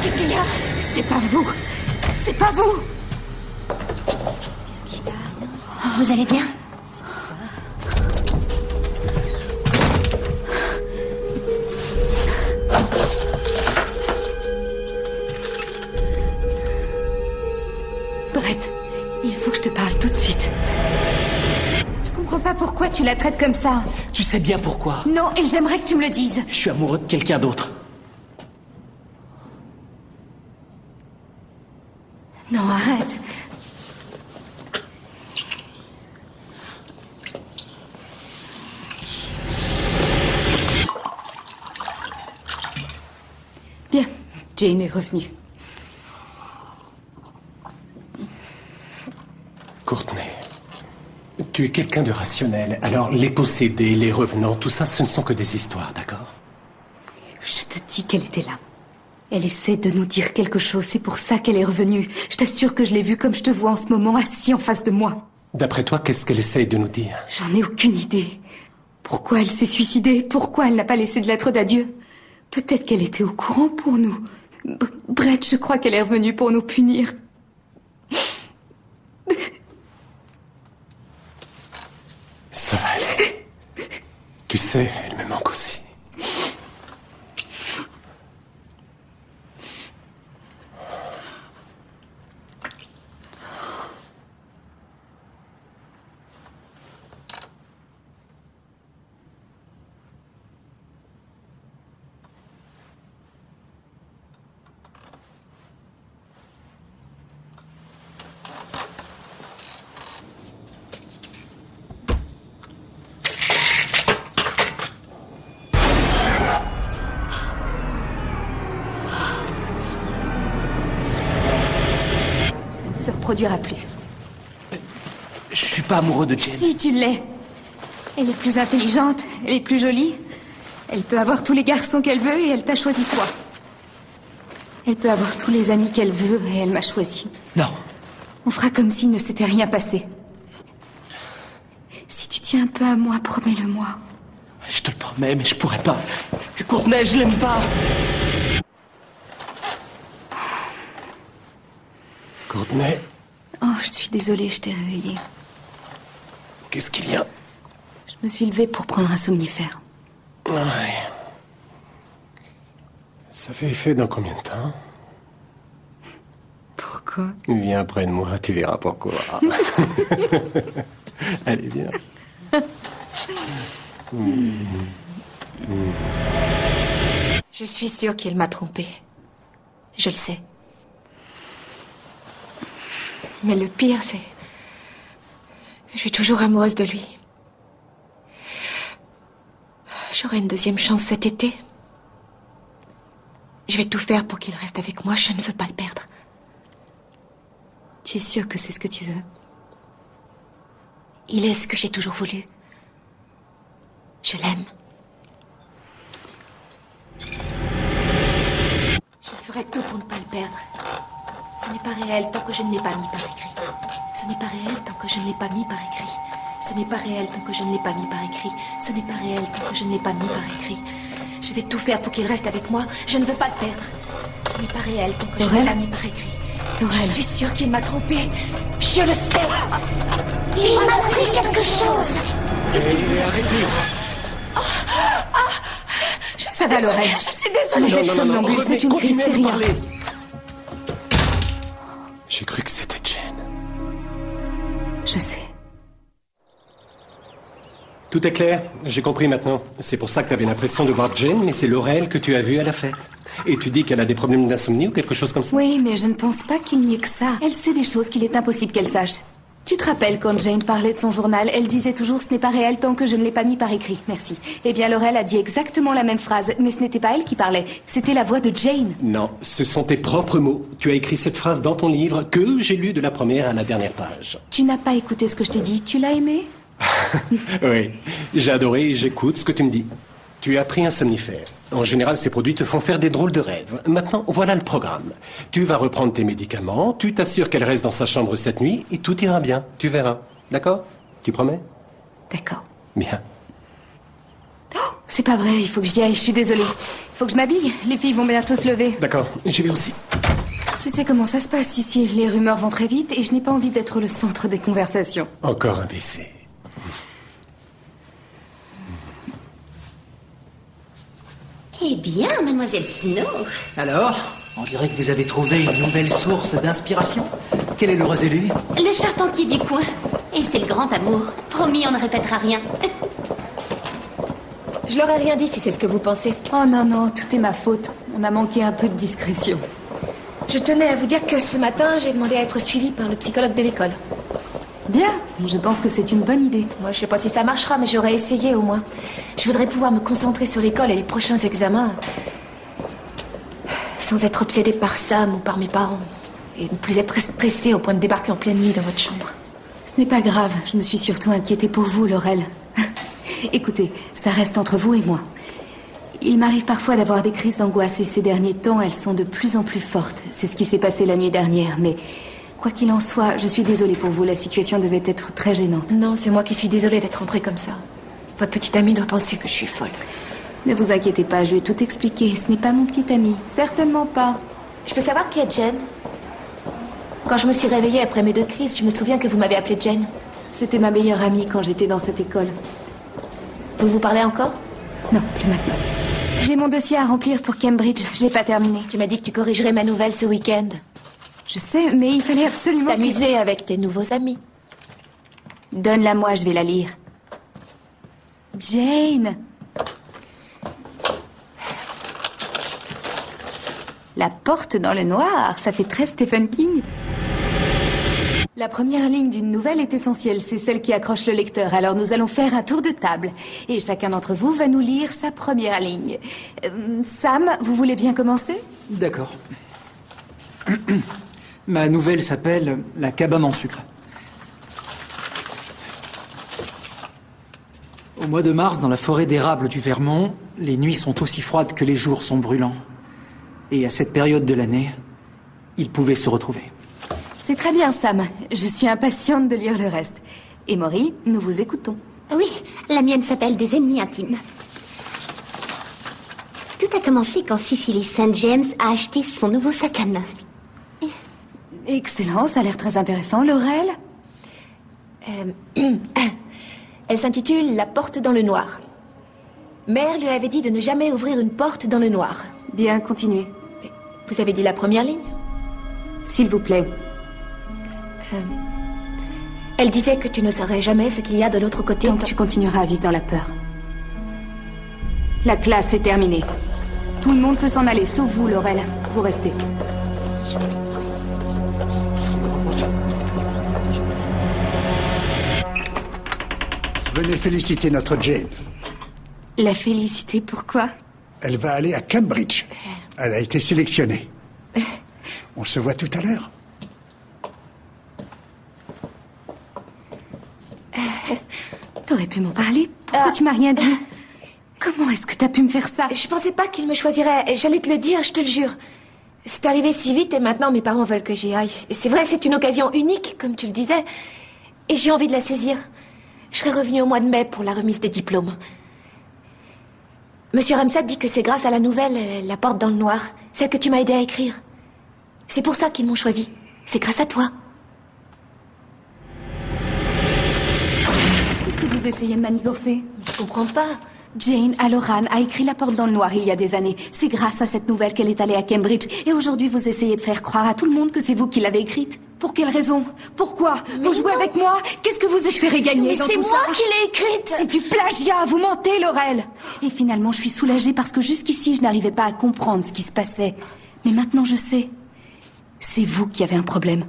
Qu'est-ce qu'il y a? C'est pas vous. C'est pas vous. Qu'est-ce qu'il y a? Vous allez bien? Brett, il faut que je te parle tout de suite. Je comprends pas pourquoi tu la traites comme ça. Tu sais bien pourquoi. Non, et j'aimerais que tu me le dises. Je suis amoureux de quelqu'un d'autre. Non, arrête. Bien, Jane est revenue. Tu es quelqu'un de rationnel. Alors, les possédés, les revenants, tout ça, ce ne sont que des histoires, d'accord? Je te dis qu'elle était là. Elle essaie de nous dire quelque chose, c'est pour ça qu'elle est revenue. Je t'assure que je l'ai vue comme je te vois en ce moment, assis en face de moi. D'après toi, qu'est-ce qu'elle essaye de nous dire? J'en ai aucune idée. Pourquoi elle s'est suicidée? Pourquoi elle n'a pas laissé de lettre d'adieu? Peut-être qu'elle était au courant pour nous. Brett, je crois qu'elle est revenue pour nous punir. Ça va aller. Tu sais, elle me manque aussi. Produira plus. Je suis pas amoureux de Jane. Si, tu l'es. Elle est plus intelligente, elle est plus jolie. Elle peut avoir tous les garçons qu'elle veut et elle t'a choisi toi. Elle peut avoir tous les amis qu'elle veut et elle m'a choisi. Non. On fera comme s'il ne s'était rien passé. Si tu tiens un peu à moi, promets-le-moi. Je te le promets, mais je pourrais pas. Courtney, je l'aime pas. Courtney? Oh, je suis désolée, je t'ai réveillée. Qu'est-ce qu'il y a? Je me suis levée pour prendre un somnifère. Ouais. Ça fait effet dans combien de temps? Pourquoi? Viens près de moi, tu verras pourquoi. Allez, viens. Je suis sûre qu'il m'a trompée. Je le sais. Mais le pire, c'est que je suis toujours amoureuse de lui. J'aurai une deuxième chance cet été. Je vais tout faire pour qu'il reste avec moi. Je ne veux pas le perdre. Tu es sûre que c'est ce que tu veux? Il est ce que j'ai toujours voulu. Je l'aime. Je ferai tout pour ne pas le perdre. Ce n'est pas réel tant que je ne l'ai pas mis par écrit. Ce n'est pas réel tant que je ne l'ai pas mis par écrit. Ce n'est pas réel tant que je ne l'ai pas mis par écrit. Ce n'est pas réel tant que je ne l'ai pas mis par écrit. Je vais tout faire pour qu'il reste avec moi. Je ne veux pas le perdre. Ce n'est pas réel tant que je ne l'ai pas mis par écrit. Je suis sûre qu'il m'a trompée. Je le sais. Il m'a pris quelque chose. Arrêtez. Ça va, Laurel. Je suis désolée. Non. C'est une crise, c'est rien. J'ai cru que c'était Jane. Je sais. Tout est clair, j'ai compris maintenant. C'est pour ça que tu avais l'impression de voir Jane, mais c'est Laurel que tu as vue à la fête. Et tu dis qu'elle a des problèmes d'insomnie ou quelque chose comme ça? Oui, mais je ne pense pas qu'il n'y ait que ça. Elle sait des choses qu'il est impossible qu'elle sache. Tu te rappelles quand Jane parlait de son journal, elle disait toujours « ce n'est pas réel tant que je ne l'ai pas mis par écrit ». Merci. Eh bien, Laurel a dit exactement la même phrase, mais ce n'était pas elle qui parlait. C'était la voix de Jane. Non, ce sont tes propres mots. Tu as écrit cette phrase dans ton livre que j'ai lu de la première à la dernière page. Tu n'as pas écouté ce que je t'ai dit. Tu l'as aimé? Oui, j'ai adoré et j'écoute ce que tu me dis. Tu as pris un somnifère. En général, ces produits te font faire des drôles de rêves. Maintenant, voilà le programme. Tu vas reprendre tes médicaments, tu t'assures qu'elle reste dans sa chambre cette nuit et tout ira bien. Tu verras. D'accord? Tu promets? D'accord. Bien. Oh, c'est pas vrai, il faut que j'y aille, je suis désolée. Il faut que je m'habille, les filles vont bientôt se lever. D'accord, j'y vais aussi. Tu sais comment ça se passe ici, les rumeurs vont très vite et je n'ai pas envie d'être le centre des conversations. Encore un baiser. Eh bien, mademoiselle Snow. Alors, on dirait que vous avez trouvé une nouvelle source d'inspiration. Quel est l'heureux élu? Le charpentier du coin. Et c'est le grand amour. Promis, on ne répétera rien. Je leur ai rien dit si c'est ce que vous pensez. Oh non, tout est ma faute. On a manqué un peu de discrétion. Je tenais à vous dire que ce matin, j'ai demandé à être suivie par le psychologue de l'école. Bien, je pense que c'est une bonne idée. Moi, je sais pas si ça marchera, mais j'aurais essayé au moins. Je voudrais pouvoir me concentrer sur l'école et les prochains examens sans être obsédée par Sam ou par mes parents. Et ne plus être stressée au point de débarquer en pleine nuit dans votre chambre. Ce n'est pas grave, je me suis surtout inquiétée pour vous, Laurel. Écoutez, ça reste entre vous et moi. Il m'arrive parfois d'avoir des crises d'angoisse et ces derniers temps, elles sont de plus en plus fortes. C'est ce qui s'est passé la nuit dernière, mais quoi qu'il en soit, je suis désolée pour vous. La situation devait être très gênante. Non, c'est moi qui suis désolée d'être rentrée comme ça. Votre petite amie doit penser que je suis folle. Ne vous inquiétez pas, je lui ai tout expliqué. Ce n'est pas mon petit ami. Certainement pas. Je peux savoir qui est Jen? Quand je me suis réveillée après mes 2 crises, je me souviens que vous m'avez appelée Jen. C'était ma meilleure amie quand j'étais dans cette école. Vous vous parlez encore? Non, plus maintenant. J'ai mon dossier à remplir pour Cambridge. J'ai pas terminé. Tu m'as dit que tu corrigerais ma nouvelle ce week-end. Je sais, mais il fallait absolument... T'amuser avec tes nouveaux amis. Donne-la moi, je vais la lire. Jane. La porte dans le noir, ça fait très Stephen King. La première ligne d'une nouvelle est essentielle, c'est celle qui accroche le lecteur. Alors nous allons faire un tour de table. Et chacun d'entre vous va nous lire sa première ligne. Sam, vous voulez bien commencer? D'accord. Ma nouvelle s'appelle « La cabane en sucre ». Au mois de mars, dans la forêt d'érable du Vermont, les nuits sont aussi froides que les jours sont brûlants. Et à cette période de l'année, ils pouvaient se retrouver. C'est très bien, Sam. Je suis impatiente de lire le reste. Et Maury, nous vous écoutons. Oui, la mienne s'appelle Des ennemis intimes. Tout a commencé quand Cicely St. James a acheté son nouveau sac à main. Excellent, ça a l'air très intéressant. Laurel? Elle s'intitule « La porte dans le noir ». Mère lui avait dit de ne jamais ouvrir une porte dans le noir. Bien, continuez. Vous avez dit la première ligne? S'il vous plaît. Elle disait que tu ne saurais jamais ce qu'il y a de l'autre côté. Donc tu continueras à vivre dans la peur. La classe est terminée. Tout le monde peut s'en aller, sauf vous, Laurel. Vous restez. Venez féliciter notre Jane. La féliciter, pourquoi? Elle va aller à Cambridge. Elle a été sélectionnée. On se voit tout à l'heure. T'aurais pu m'en parler. Pourquoi tu m'as rien dit? Comment est-ce que t'as pu me faire ça? Je pensais pas qu'il me choisirait. J'allais te le dire, je te le jure. C'est arrivé si vite et maintenant mes parents veulent que j'y aille. C'est vrai, c'est une occasion unique, comme tu le disais. Et j'ai envie de la saisir. Je serai revenue au mois de mai pour la remise des diplômes. Monsieur Ramsad dit que c'est grâce à la nouvelle La porte dans le noir, celle que tu m'as aidé à écrire. C'est pour ça qu'ils m'ont choisi. C'est grâce à toi. Qu'est-ce que vous essayez de manigancer? Je comprends pas. Jane Halloran a écrit La porte dans le noir il y a des années. C'est grâce à cette nouvelle qu'elle est allée à Cambridge. Et aujourd'hui, vous essayez de faire croire à tout le monde que c'est vous qui l'avez écrite. Pour quelle raison? Pourquoi? Vous jouez avec moi? Qu'est-ce que vous espérez gagner dans tout ça? C'est moi qui l'ai écrite! C'est du plagiat, vous mentez, Laurel! Et finalement, je suis soulagée parce que jusqu'ici, je n'arrivais pas à comprendre ce qui se passait. Mais maintenant, je sais. C'est vous qui avez un problème.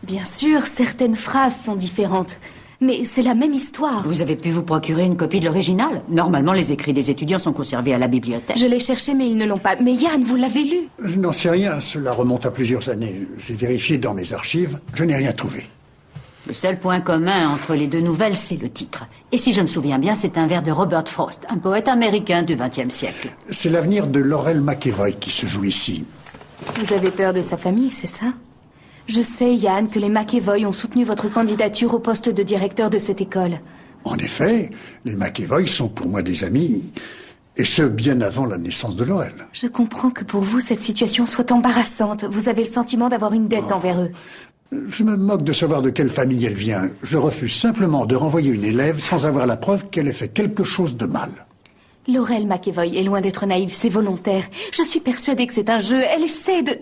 Bien sûr, certaines phrases sont différentes. Mais c'est la même histoire. Vous avez pu vous procurer une copie de l'original? Normalement, les écrits des étudiants sont conservés à la bibliothèque. Je l'ai cherché, mais ils ne l'ont pas. Mais Yann, vous l'avez lu? Je n'en sais rien, cela remonte à plusieurs années. J'ai vérifié dans mes archives, je n'ai rien trouvé. Le seul point commun entre les deux nouvelles, c'est le titre. Et si je me souviens bien, c'est un vers de Robert Frost, un poète américain du XXe siècle. C'est l'avenir de Laurel McEvoy qui se joue ici. Vous avez peur de sa famille, c'est ça? Je sais, Yann, que les McEvoy ont soutenu votre candidature au poste de directeur de cette école. En effet, les McEvoy sont pour moi des amis, et ce, bien avant la naissance de Laurel. Je comprends que pour vous, cette situation soit embarrassante. Vous avez le sentiment d'avoir une dette envers eux. Je me moque de savoir de quelle famille elle vient. Je refuse simplement de renvoyer une élève sans avoir la preuve qu'elle ait fait quelque chose de mal. Laurel McEvoy est loin d'être naïve, c'est volontaire. Je suis persuadée que c'est un jeu. Elle essaie de...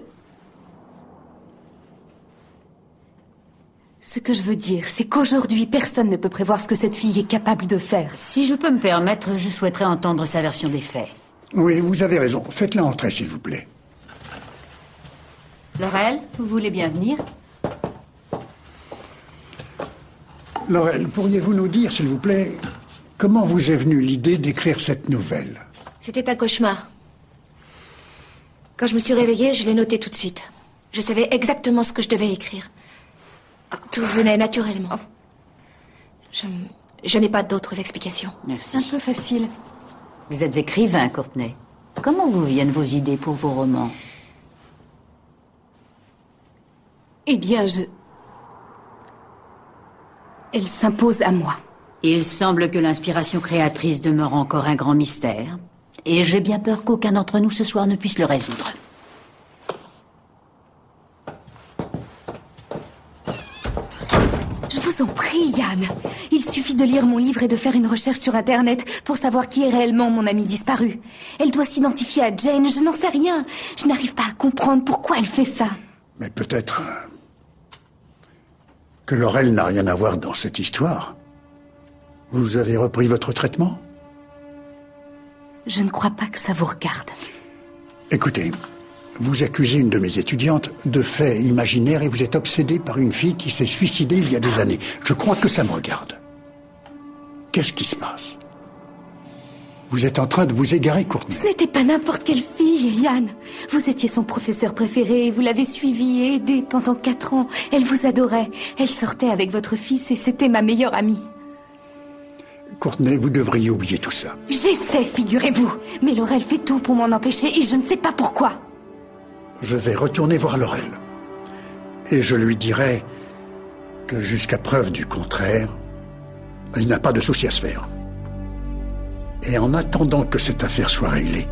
Ce que je veux dire, c'est qu'aujourd'hui, personne ne peut prévoir ce que cette fille est capable de faire. Si je peux me permettre, je souhaiterais entendre sa version des faits. Oui, vous avez raison. Faites-la entrer, s'il vous plaît. Laurel, vous voulez bien venir? Laurel, pourriez-vous nous dire, s'il vous plaît, comment vous est venue l'idée d'écrire cette nouvelle? C'était un cauchemar. Quand je me suis réveillée, je l'ai noté tout de suite. Je savais exactement ce que je devais écrire. Tout venait naturellement. Je n'ai pas d'autres explications. Merci. Un peu facile. Vous êtes écrivain, Courtney. Comment vous viennent vos idées pour vos romans? Eh bien, elle s'impose à moi. Il semble que l'inspiration créatrice demeure encore un grand mystère. Et j'ai bien peur qu'aucun d'entre nous ce soir ne puisse le résoudre. Je vous en prie, Yann. Il suffit de lire mon livre et de faire une recherche sur Internet pour savoir qui est réellement mon amie disparue. Elle doit s'identifier à Jane, je n'en sais rien. Je n'arrive pas à comprendre pourquoi elle fait ça. Mais peut-être que Laurel n'a rien à voir dans cette histoire. Vous avez repris votre traitement? Je ne crois pas que ça vous regarde. Écoutez, vous accusez une de mes étudiantes de faits imaginaires et vous êtes obsédé par une fille qui s'est suicidée il y a des années. Je crois que ça me regarde. Qu'est-ce qui se passe? Vous êtes en train de vous égarer, Courtney. Ce n'était pas n'importe quelle fille, Yann. Vous étiez son professeur préféré et vous l'avez suivie et aidée pendant 4 ans. Elle vous adorait. Elle sortait avec votre fils et c'était ma meilleure amie. Courtney, vous devriez oublier tout ça. J'essaie, figurez-vous. Mais Laurel fait tout pour m'en empêcher et je ne sais pas pourquoi. Je vais retourner voir Laurel. Et je lui dirai que jusqu'à preuve du contraire, elle n'a pas de souci à se faire. Et en attendant que cette affaire soit réglée,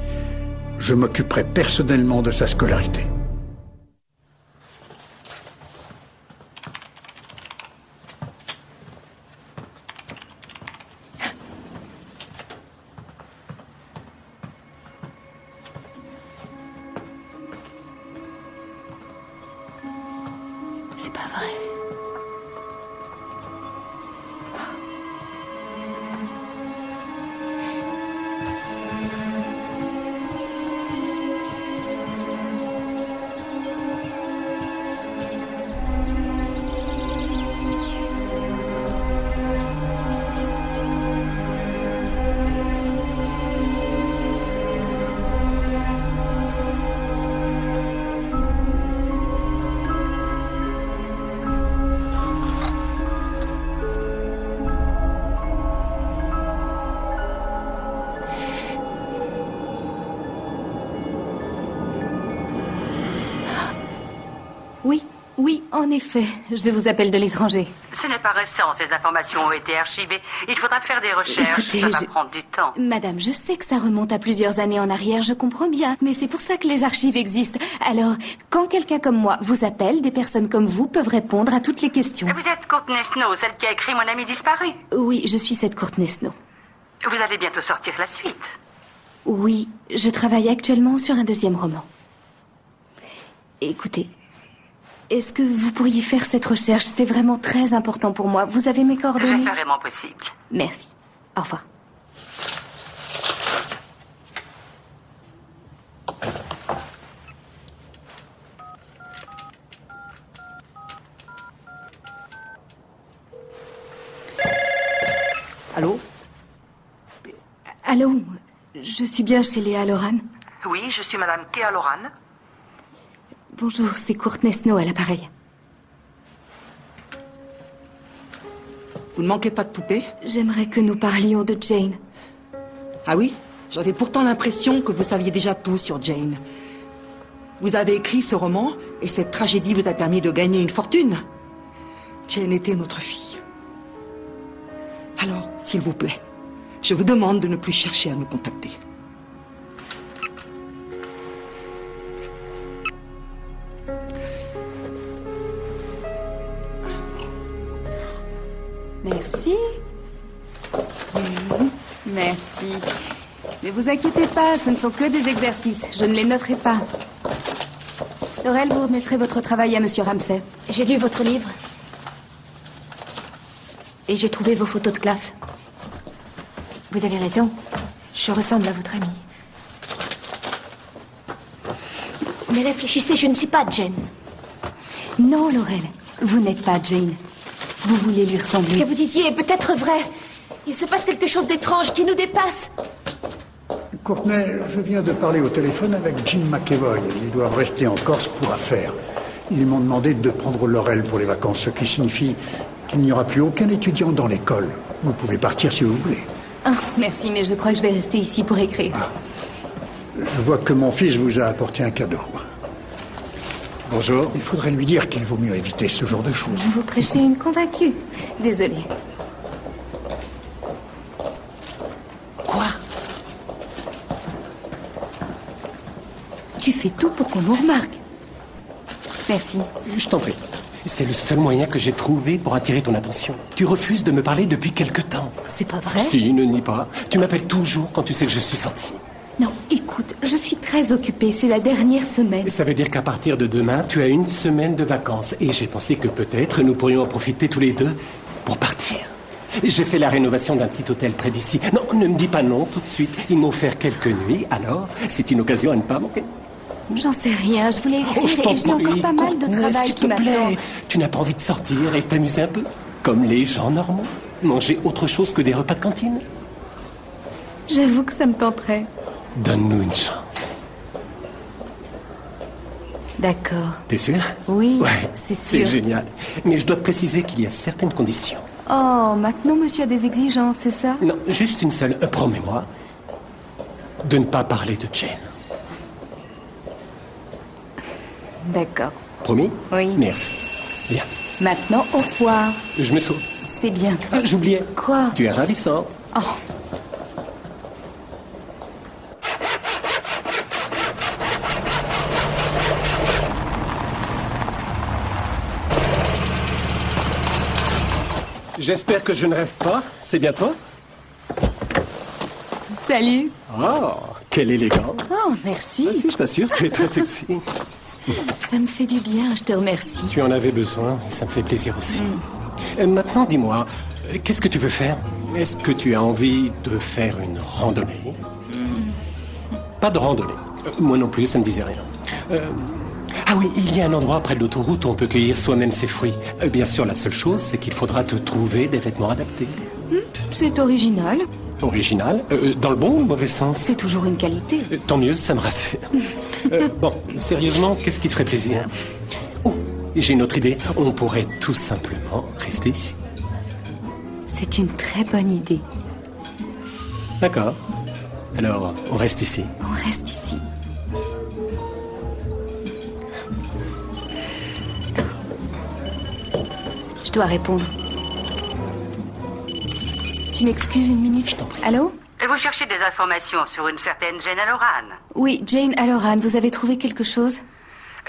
je m'occuperai personnellement de sa scolarité. C'est pas vrai. Oui, en effet, je vous appelle de l'étranger. Ce n'est pas récent, ces informations ont été archivées. Il faudra faire des recherches, Écoutez, ça va prendre du temps. Madame, je sais que ça remonte à plusieurs années en arrière, je comprends bien, mais c'est pour ça que les archives existent. Alors, quand quelqu'un comme moi vous appelle, des personnes comme vous peuvent répondre à toutes les questions. Vous êtes Courtney Snow, celle qui a écrit Mon ami disparu. Oui, je suis cette Courtney Snow. Vous allez bientôt sortir la suite. Oui, je travaille actuellement sur un 2e roman. Écoutez, est-ce que vous pourriez faire cette recherche? C'est vraiment très important pour moi. Vous avez mes coordonnées? Je ferai mon possible. Merci. Au revoir. Allô? Allô? Je suis bien chez Léa Loran? Oui, je suis Madame Kéa Loran. Bonjour, c'est Courtney Snow à l'appareil. Vous ne manquez pas de toupet? J'aimerais que nous parlions de Jane. Ah oui? J'avais pourtant l'impression que vous saviez déjà tout sur Jane. Vous avez écrit ce roman et cette tragédie vous a permis de gagner une fortune. Jane était notre fille. Alors, s'il vous plaît, je vous demande de ne plus chercher à nous contacter. Merci. Merci. Ne vous inquiétez pas, ce ne sont que des exercices. Je ne les noterai pas. Laurel, vous remettrez votre travail à Monsieur Ramsay. J'ai lu votre livre. Et j'ai trouvé vos photos de classe. Vous avez raison. Je ressemble à votre amie. Mais réfléchissez, je ne suis pas Jane. Non, Laurel, vous n'êtes pas Jane. Vous voulez lui ressembler. Ce que vous disiez est peut-être vrai. Il se passe quelque chose d'étrange qui nous dépasse. Courtney, je viens de parler au téléphone avec Jim McEvoy. Ils doivent rester en Corse pour affaires. Ils m'ont demandé de prendre Laurel pour les vacances, ce qui signifie qu'il n'y aura plus aucun étudiant dans l'école. Vous pouvez partir si vous voulez. Ah, merci, mais je crois que je vais rester ici pour écrire. Ah. Je vois que mon fils vous a apporté un cadeau. Bonjour. Il faudrait lui dire qu'il vaut mieux éviter ce genre de choses. Vous prêchez une convaincue. Désolée. Quoi? Tu fais tout pour qu'on nous remarque. Merci. Je t'en prie. C'est le seul moyen que j'ai trouvé pour attirer ton attention. Tu refuses de me parler depuis quelque temps. C'est pas vrai? Si, ne nie pas. Tu m'appelles toujours quand tu sais que je suis sorti. Non, écoute, je suis très occupée. C'est la dernière semaine. Ça veut dire qu'à partir de demain, tu as une semaine de vacances. Et j'ai pensé que peut-être nous pourrions en profiter tous les deux pour partir. J'ai fait la rénovation d'un petit hôtel près d'ici. Non, ne me dis pas non tout de suite. Ils m'ont offert quelques nuits, alors c'est une occasion à ne pas manquer. J'en sais rien, je voulais écrire et j'ai encore pas mal de travail qui m'attend. Tu n'as pas envie de sortir et t'amuser un peu? Comme les gens normaux? Manger autre chose que des repas de cantine? J'avoue que ça me tenterait. Donne-nous une chance. D'accord. T'es sûr? Oui, ouais, c'est sûr. C'est génial. Mais je dois te préciser qu'il y a certaines conditions. Oh, maintenant monsieur a des exigences, c'est ça? Non, juste une seule. Promets-moi de ne pas parler de Jane. D'accord. Promis? Oui. Merci. Bien. Maintenant, au revoir. Je me sauve. C'est bien. Ah, j'oubliais. Quoi? Tu es ravissante. Oh. J'espère que je ne rêve pas. C'est bien toi? Salut. Oh, quelle élégance. Oh, merci. Ah, si, je t'assure, tu es très sexy. Ça me fait du bien, je te remercie. Tu en avais besoin et ça me fait plaisir aussi. Maintenant, dis-moi, qu'est-ce que tu veux faire? Est-ce que tu as envie de faire une randonnée? Pas de randonnée. Moi non plus, ça me disait rien. Ah oui, il y a un endroit près de l'autoroute où on peut cueillir soi-même ses fruits. Bien sûr, la seule chose, c'est qu'il faudra te trouver des vêtements adaptés. C'est original. Original? Dans le bon ou le mauvais sens? C'est toujours une qualité. Tant mieux, ça me rassure. Bon, sérieusement, qu'est-ce qui te ferait plaisir? Oh, j'ai une autre idée. On pourrait tout simplement rester ici. C'est une très bonne idée. D'accord. Alors, on reste ici. On reste ici. Je dois répondre. Tu m'excuses une minute? Je t'en prie. Allô? Vous cherchez des informations sur une certaine Jane Halloran? Oui, Jane Halloran, vous avez trouvé quelque chose?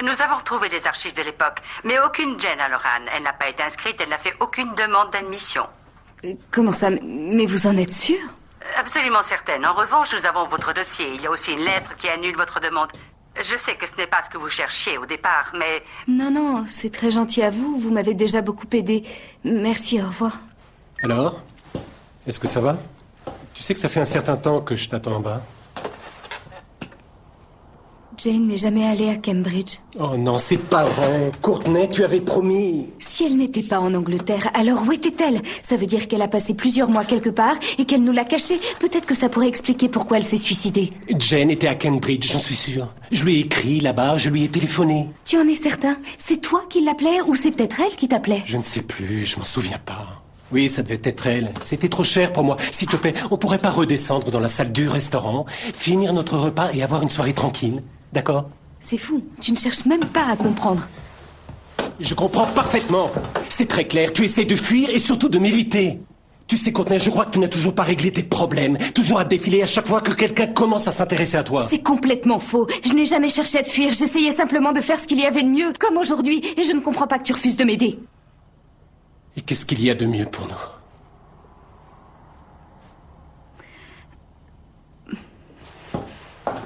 Nous avons retrouvé les archives de l'époque, mais aucune Jane Halloran. Elle n'a pas été inscrite, elle n'a fait aucune demande d'admission. Comment ça? Mais vous en êtes sûr? Absolument certaine. En revanche, nous avons votre dossier. Il y a aussi une lettre qui annule votre demande. Je sais que ce n'est pas ce que vous cherchiez au départ, mais... Non, c'est très gentil à vous. Vous m'avez déjà beaucoup aidé. Merci, au revoir. Alors? Est-ce que ça va? Tu sais que ça fait un certain temps que je t'attends en bas. Jane n'est jamais allée à Cambridge. Oh non, c'est pas vrai. Courtney, tu avais promis. Si elle n'était pas en Angleterre, alors où était-elle? Ça veut dire qu'elle a passé plusieurs mois quelque part et qu'elle nous l'a cachée. Peut-être que ça pourrait expliquer pourquoi elle s'est suicidée. Jane était à Cambridge, j'en suis sûr. Je lui ai écrit là-bas, je lui ai téléphoné. Tu en es certain? C'est toi qui l'appelais ou c'est peut-être elle qui t'appelait? Je ne sais plus, je m'en souviens pas. Oui, ça devait être elle. C'était trop cher pour moi. S'il te plaît, on pourrait pas redescendre dans la salle du restaurant, finir notre repas et avoir une soirée tranquille. D'accord? C'est fou. Tu ne cherches même pas à comprendre. Je comprends parfaitement. C'est très clair. Tu essaies de fuir et surtout de m'éviter. Tu sais, Courtney, je crois que tu n'as toujours pas réglé tes problèmes. Toujours à te défiler à chaque fois que quelqu'un commence à s'intéresser à toi. C'est complètement faux. Je n'ai jamais cherché à te fuir. J'essayais simplement de faire ce qu'il y avait de mieux, comme aujourd'hui. Et je ne comprends pas que tu refuses de m'aider. Et qu'est-ce qu'il y a de mieux pour nous?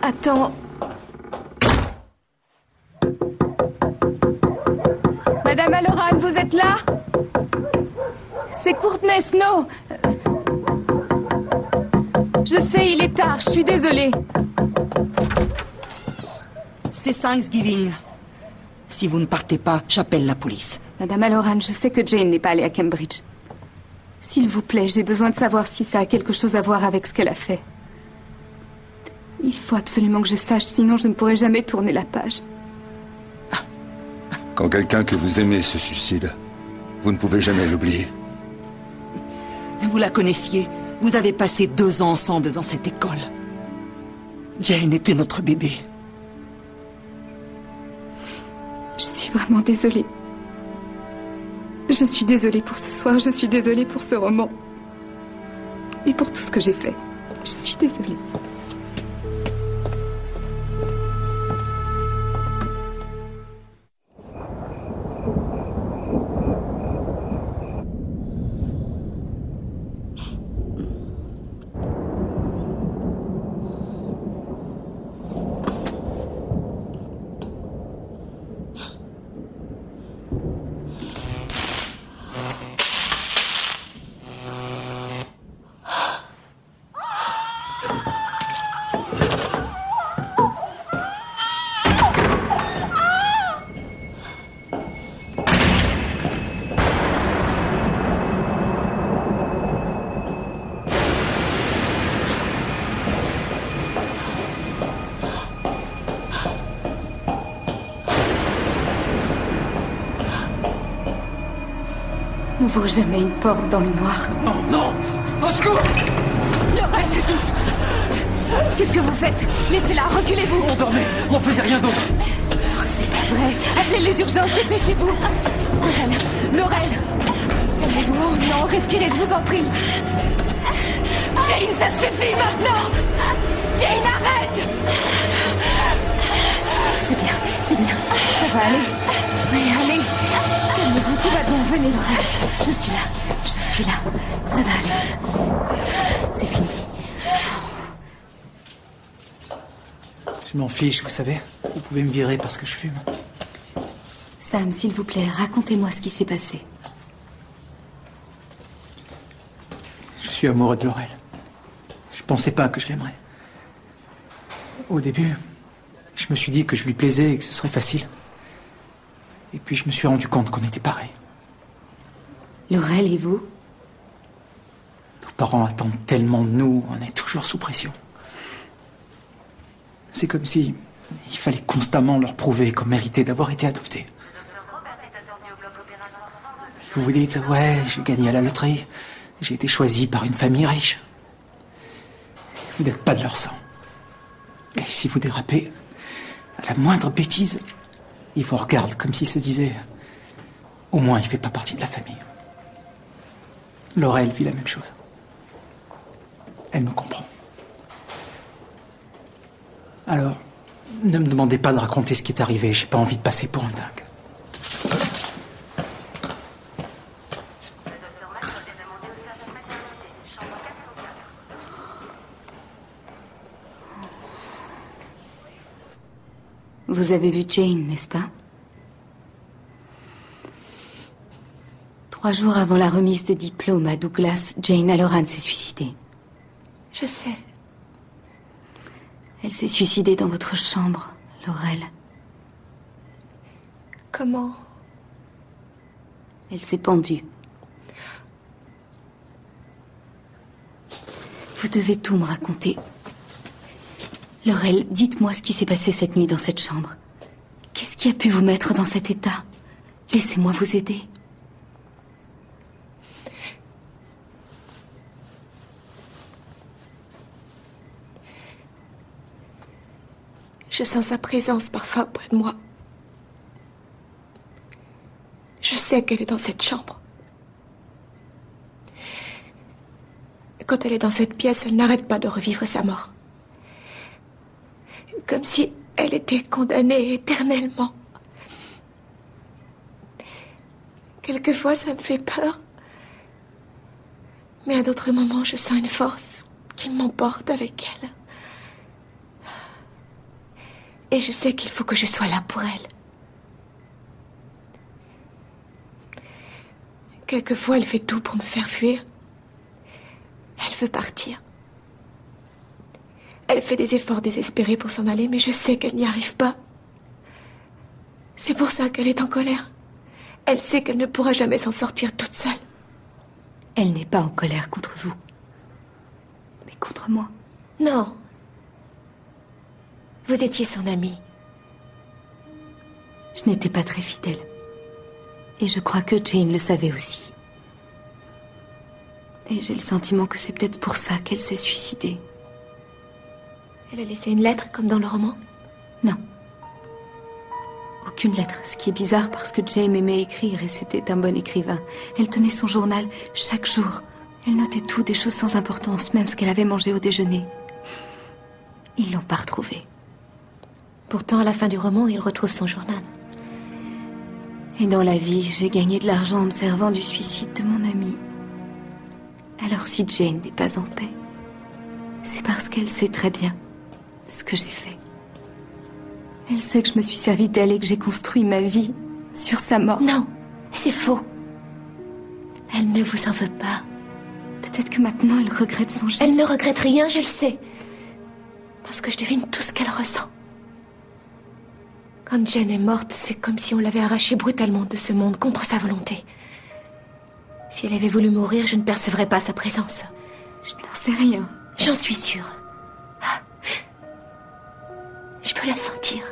Attends. Madame Halloran, vous êtes là? C'est Courtney Snow. Je sais, il est tard, je suis désolée. C'est Thanksgiving. Si vous ne partez pas, j'appelle la police. Madame Halloran, je sais que Jane n'est pas allée à Cambridge. S'il vous plaît, j'ai besoin de savoir si ça a quelque chose à voir avec ce qu'elle a fait. Il faut absolument que je sache, sinon je ne pourrai jamais tourner la page. Quand quelqu'un que vous aimez se suicide, vous ne pouvez jamais l'oublier. Vous la connaissiez. Vous avez passé 2 ans ensemble dans cette école. Jane était notre bébé. Je suis vraiment désolée. Je suis désolée pour ce soir, je suis désolée pour ce roman. Et pour tout ce que j'ai fait. Je suis désolée. N'ouvre jamais une porte dans le noir. Non, non! Au secours! Laurel s'étouffe! Qu'est-ce que vous faites? Laissez-la, reculez-vous! On dormait, on faisait rien d'autre! Oh, c'est pas vrai! Appelez les urgences, dépêchez-vous! Laurel! Calmez-vous, non, respirez, je vous en prie! Jane, ça suffit maintenant! Jane, arrête! C'est bien, ça va aller. Oui, allez! Calmez-vous, tout va bien, venez, Laurel. Je suis là, ça va aller. C'est fini. Je m'en fiche, vous savez. Vous pouvez me virer parce que je fume. Sam, s'il vous plaît, racontez-moi ce qui s'est passé. Je suis amoureux de Laurel. Je pensais pas que je l'aimerais. Au début, je me suis dit que je lui plaisais et que ce serait facile. Et puis je me suis rendu compte qu'on était pareils. Laurel et vous? Nos parents attendent tellement de nous, on est toujours sous pression. C'est comme si il fallait constamment leur prouver qu'on méritait d'avoir été adoptés. Vous vous dites, ouais, j'ai gagné à la loterie, j'ai été choisi par une famille riche. Vous n'êtes pas de leur sang. Et si vous dérapez, à la moindre bêtise, ils vous regardent comme s'ils se disaient, au moins il fait pas partie de la famille. Laurel vit la même chose. Elle me comprend. Alors, ne me demandez pas de raconter ce qui est arrivé, j'ai pas envie de passer pour un dingue. Vous avez vu Jane, n'est-ce pas? 3 jours avant la remise des diplômes à Douglas, Jane Halloran s'est suicidée. Je sais. Elle s'est suicidée dans votre chambre, Laurel. Comment? Elle s'est pendue. Vous devez tout me raconter. Laurel, dites-moi ce qui s'est passé cette nuit dans cette chambre. Qu'est-ce qui a pu vous mettre dans cet état? Laissez-moi vous aider. Je sens sa présence parfois près de moi. Je sais qu'elle est dans cette chambre. Quand elle est dans cette pièce, elle n'arrête pas de revivre sa mort. Comme si elle était condamnée éternellement. Quelquefois, ça me fait peur. Mais à d'autres moments, je sens une force qui m'emporte avec elle. Et je sais qu'il faut que je sois là pour elle. Quelquefois, elle fait tout pour me faire fuir. Elle veut partir. Elle fait des efforts désespérés pour s'en aller, mais je sais qu'elle n'y arrive pas. C'est pour ça qu'elle est en colère. Elle sait qu'elle ne pourra jamais s'en sortir toute seule. Elle n'est pas en colère contre vous, mais contre moi. Non. Vous étiez son ami. Je n'étais pas très fidèle. Et je crois que Jane le savait aussi. Et j'ai le sentiment que c'est peut-être pour ça qu'elle s'est suicidée. Elle a laissé une lettre comme dans le roman? Non. Aucune lettre, ce qui est bizarre parce que Jane aimait écrire et c'était un bon écrivain. Elle tenait son journal chaque jour. Elle notait tout, des choses sans importance, même ce qu'elle avait mangé au déjeuner. Ils l'ont pas retrouvée. Pourtant, à la fin du roman, il retrouve son journal. Et dans la vie, j'ai gagné de l'argent en me servant du suicide de mon ami. Alors si Jane n'est pas en paix, c'est parce qu'elle sait très bien ce que j'ai fait. Elle sait que je me suis servie d'elle et que j'ai construit ma vie sur sa mort. Non, c'est faux. Elle ne vous en veut pas. Peut-être que maintenant elle regrette son geste. Elle ne regrette rien, je le sais. Parce que je devine tout ce qu'elle ressent. Quand Jane est morte, c'est comme si on l'avait arrachée brutalement de ce monde contre sa volonté. Si elle avait voulu mourir, je ne percevrais pas sa présence. Je n'en sais rien. J'en suis sûre. Je peux la sentir.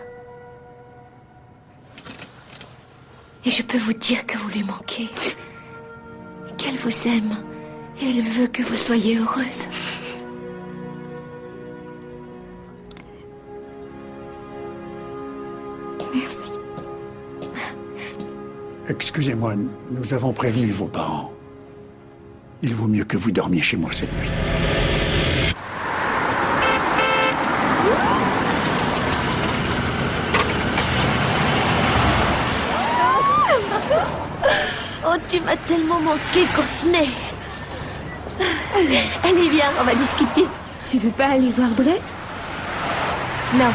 Et je peux vous dire que vous lui manquez. Qu'elle vous aime. Et elle veut que vous soyez heureuse. Merci. Excusez-moi, nous avons prévenu vos parents. Il vaut mieux que vous dormiez chez moi cette nuit. Oh, tu m'as tellement manqué, Courtney. Allez, viens, on va discuter. Tu veux pas aller voir Brett? Non,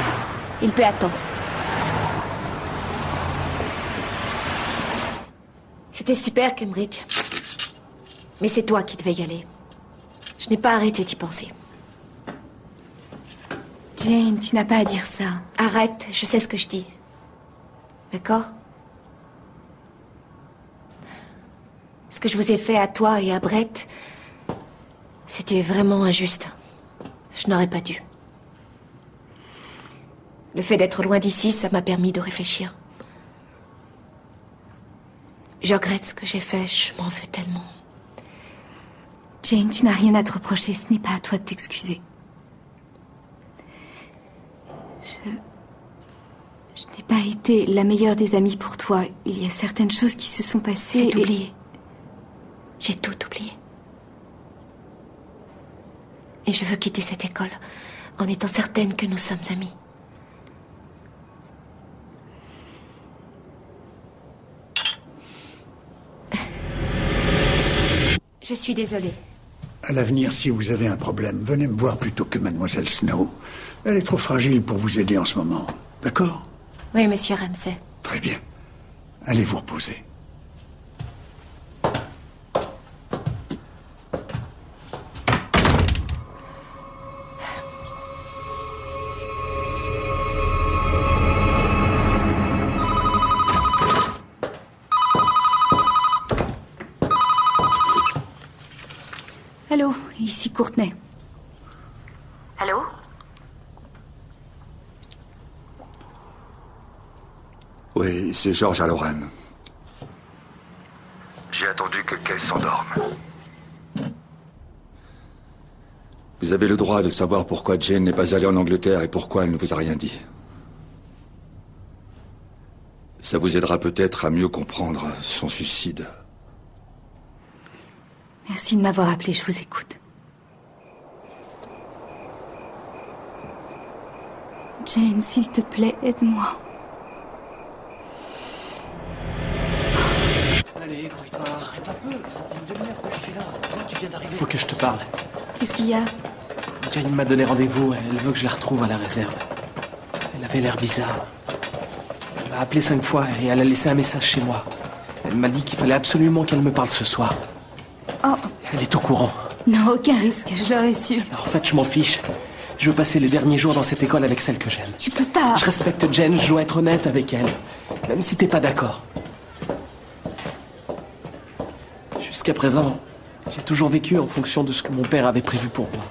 il peut attendre. C'était super, Cambridge. Mais c'est toi qui devais y aller. Je n'ai pas arrêté d'y penser. Jane, tu n'as pas à dire ça. Arrête, je sais ce que je dis. D'accord? Ce que je vous ai fait à toi et à Brett, c'était vraiment injuste. Je n'aurais pas dû. Le fait d'être loin d'ici, ça m'a permis de réfléchir. Je regrette ce que j'ai fait, je m'en veux tellement. Jane, tu n'as rien à te reprocher, ce n'est pas à toi de t'excuser. Je n'ai pas été la meilleure des amies pour toi. Il y a certaines choses qui se sont passées. C'est oublié. J'ai tout oublié. Et je veux quitter cette école en étant certaine que nous sommes amis. Je suis désolée. À l'avenir, si vous avez un problème, venez me voir plutôt que Mademoiselle Snow. Elle est trop fragile pour vous aider en ce moment. D'accord? Oui, monsieur Ramsay. Très bien. Allez vous reposer. Allô, ici Courtney. Allô? Oui, c'est George à Lorraine. J'ai attendu que Kay s'endorme. Vous avez le droit de savoir pourquoi Jane n'est pas allée en Angleterre et pourquoi elle ne vous a rien dit. Ça vous aidera peut-être à mieux comprendre son suicide. Merci de m'avoir appelé, je vous écoute. Jane, s'il te plaît, aide-moi. Allez, grouille-toi, arrête un peu, ça fait une demi-heure que je suis là. Toi, tu viens d'arriver. Faut que je te parle. Qu'est-ce qu'il y a? Jane m'a donné rendez-vous, elle veut que je la retrouve à la réserve. Elle avait l'air bizarre. Elle m'a appelé 5 fois et elle a laissé un message chez moi. Elle m'a dit qu'il fallait absolument qu'elle me parle ce soir. Oh. Elle est au courant. Non, aucun risque, j'aurais su. En fait, je m'en fiche. Je veux passer les derniers jours dans cette école avec celle que j'aime. Tu peux pas. Je respecte Jane, je dois être honnête avec elle. Même si t'es pas d'accord. Jusqu'à présent, j'ai toujours vécu en fonction de ce que mon père avait prévu pour moi.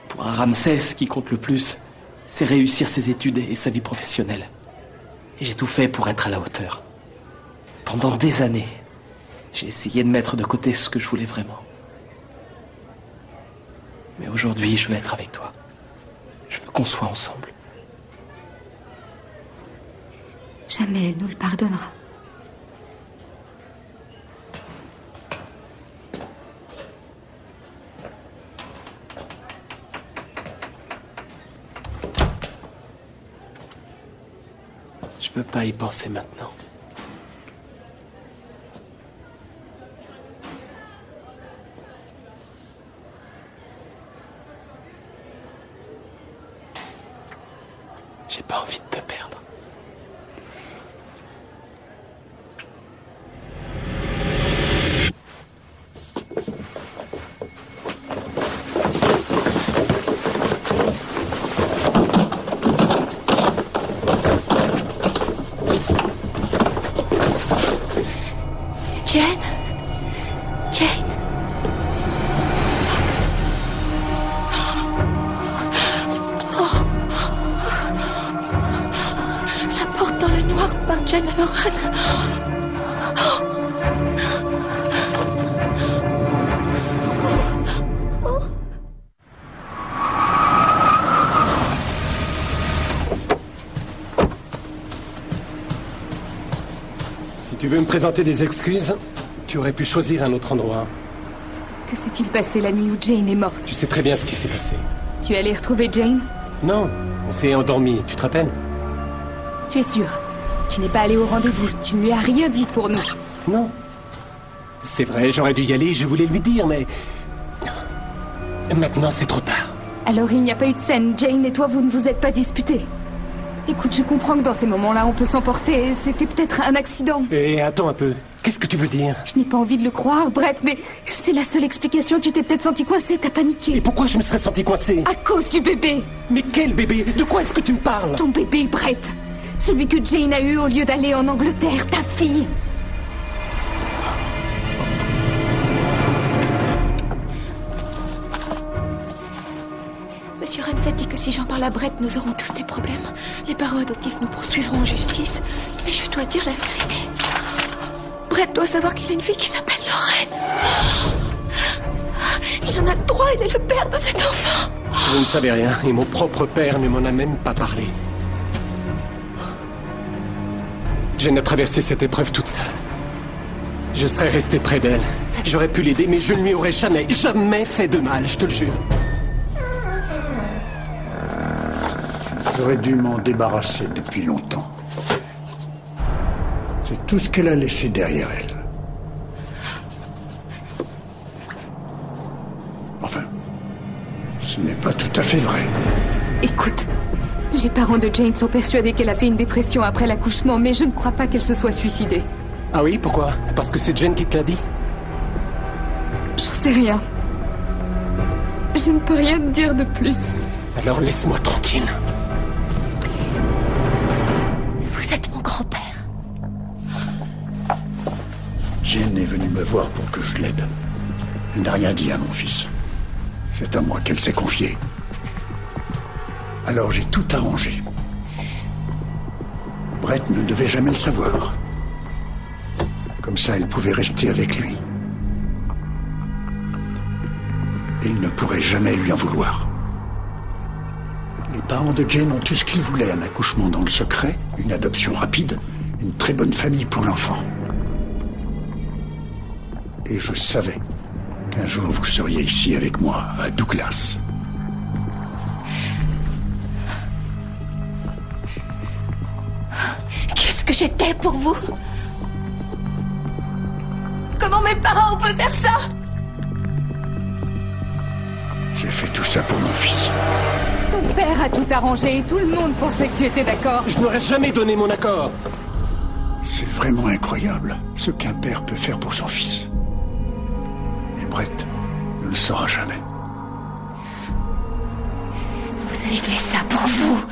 Pour un Ramsay, ce qui compte le plus, c'est réussir ses études et sa vie professionnelle. Et j'ai tout fait pour être à la hauteur. Pendant des années, j'ai essayé de mettre de côté ce que je voulais vraiment. Mais aujourd'hui, je veux être avec toi. Je veux qu'on soit ensemble. Jamais elle nous le pardonnera. Je veux pas y penser maintenant. J'ai pas envie de te perdre. Jane? Jane? La porte dans le noir par Jane à Loran. Si tu veux me présenter des excuses, tu aurais pu choisir un autre endroit. Que s'est-il passé la nuit où Jane est morte? Tu sais très bien ce qui s'est passé. Tu es allé retrouver Jane? Non, on s'est endormi, tu te rappelles? Tu es sûr? Tu n'es pas allé au rendez-vous, tu ne lui as rien dit pour nous. Non. C'est vrai, j'aurais dû y aller, je voulais lui dire, mais... Maintenant, c'est trop tard. Alors il n'y a pas eu de scène, Jane et toi vous ne vous êtes pas disputés. Écoute, je comprends que dans ces moments-là on peut s'emporter, c'était peut-être un accident. Et attends un peu, qu'est-ce que tu veux dire? Je n'ai pas envie de le croire, Brett, mais c'est la seule explication, tu t'es peut-être senti coincé, t'as paniqué. Et pourquoi je me serais senti coincé? À cause du bébé. Mais quel bébé? De quoi est-ce que tu me parles? Ton bébé, Brett. Celui que Jane a eu au lieu d'aller en Angleterre, ta fille. Monsieur Ramsay dit que si j'en parle à Brett, nous aurons tous des problèmes. Les parents adoptifs nous poursuivront en justice. Mais je dois dire la vérité. Brett doit savoir qu'il a une fille qui s'appelle Lorraine. Il en a le droit, il est le père de cet enfant. Vous ne savez rien, et mon propre père ne m'en a même pas parlé. Jane a traversé cette épreuve toute seule. Je serais resté près d'elle. J'aurais pu l'aider, mais je ne lui aurais jamais fait de mal, je te le jure. J'aurais dû m'en débarrasser depuis longtemps. C'est tout ce qu'elle a laissé derrière elle. Enfin, ce n'est pas tout à fait vrai. Écoute, les parents de Jane sont persuadés qu'elle a fait une dépression après l'accouchement, mais je ne crois pas qu'elle se soit suicidée. Ah oui, pourquoi? Parce que c'est Jane qui te l'a dit? J'en sais rien. Je ne peux rien te dire de plus. Alors laisse-moi tranquille. Vous êtes mon grand-père. Jane est venue me voir pour que je l'aide. Elle n'a rien dit à mon fils. C'est à moi qu'elle s'est confiée. Alors j'ai tout arrangé. Brett ne devait jamais le savoir. Comme ça, elle pouvait rester avec lui. Et il ne pourrait jamais lui en vouloir. Les parents de Jane ont tout ce qu'ils voulaient, un accouchement dans le secret, une adoption rapide, une très bonne famille pour l'enfant. Et je savais qu'un jour vous seriez ici avec moi, à Douglas. Qu'est-ce que j'étais pour vous? Comment mes parents ont pu faire ça? J'ai fait tout ça pour mon fils. Ton père a tout arrangé et tout le monde pensait que tu étais d'accord. Je n'aurais jamais donné mon accord. C'est vraiment incroyable ce qu'un père peut faire pour son fils. Et Brett ne le saura jamais. Vous avez fait ça pour vous.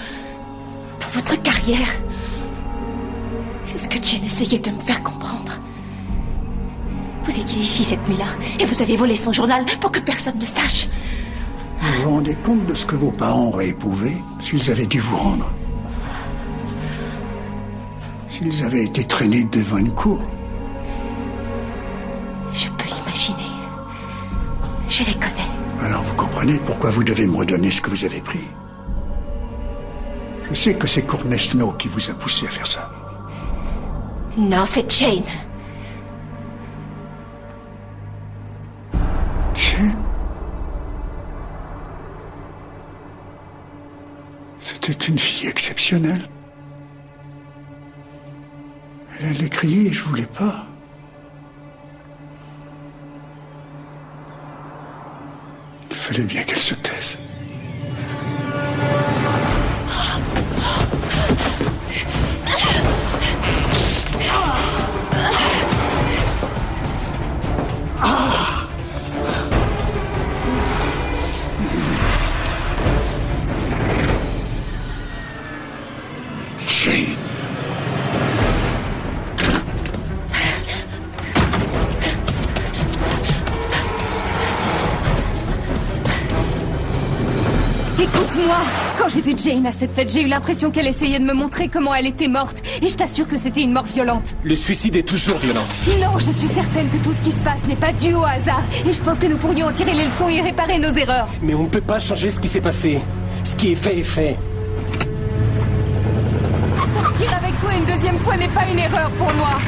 Pour votre carrière. C'est ce que Jane essayait de me faire comprendre. Vous étiez ici cette nuit-là et vous avez volé son journal pour que personne ne sache. Vous vous rendez compte de ce que vos parents auraient éprouvé s'ils avaient dû vous rendre? S'ils avaient été traînés devant une cour? Je peux l'imaginer. Je les connais. Alors vous comprenez pourquoi vous devez me redonner ce que vous avez pris. Je sais que c'est Courtney Snow qui vous a poussé à faire ça. Non, c'est Jane. Jane? C'était une fille exceptionnelle. Elle allait crier et je voulais pas. Il fallait bien qu'elle se taise. Écoute-moi, quand j'ai vu Jane à cette fête, j'ai eu l'impression qu'elle essayait de me montrer comment elle était morte. Et je t'assure que c'était une mort violente. Le suicide est toujours violent. Non, je suis certaine que tout ce qui se passe n'est pas dû au hasard. Et je pense que nous pourrions en tirer les leçons et réparer nos erreurs. Mais on ne peut pas changer ce qui s'est passé. Ce qui est fait est fait. Sortir avec toi une deuxième fois n'est pas une erreur pour moi.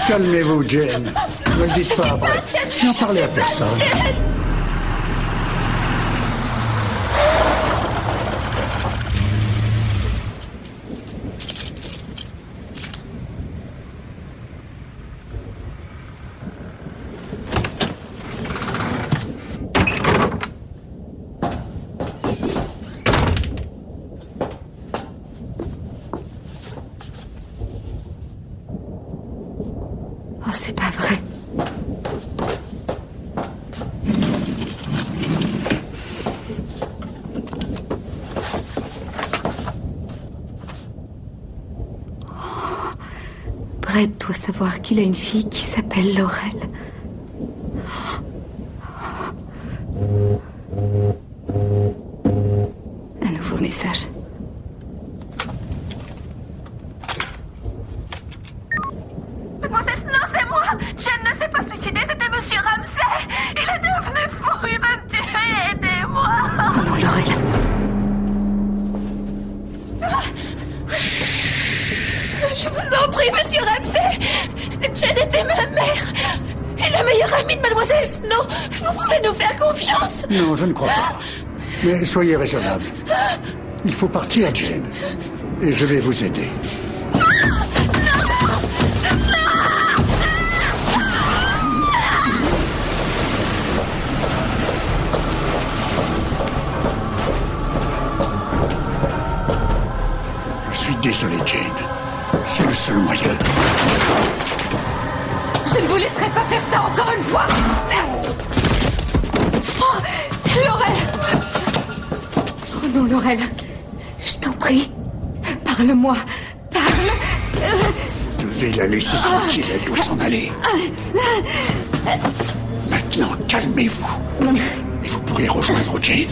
Calmez-vous, Jane. Ne le dites pas à Brett. N'en parlez à personne. Oh, c'est pas vrai. Brett doit savoir qu'il a une fille qui s'appelle Laurel. Un nouveau message. Mademoiselle Snow, c'est moi! Jane ne s'est pas suicidée, c'était Monsieur Ramsay! Il est devenu fou, il veut me tuer, aidez-moi! Oh non, Laurel. Je vous en prie, Monsieur Ramsay! Jane était ma mère! Et la meilleure amie de Mademoiselle Snow! Vous pouvez nous faire confiance! Non, je ne crois pas. Mais soyez raisonnable. Il faut partir, Jane. Et je vais vous aider. Je suis désolé, Jane. C'est le seul moyen. Je ne vous laisserai pas faire ça encore une fois. Oh, Laurel. Oh non, Laurel. Je t'en prie. Parle-moi. Parle. Je vais la laisser tranquille, elle doit s'en aller. Maintenant, calmez-vous. Et vous pourrez rejoindre Jane.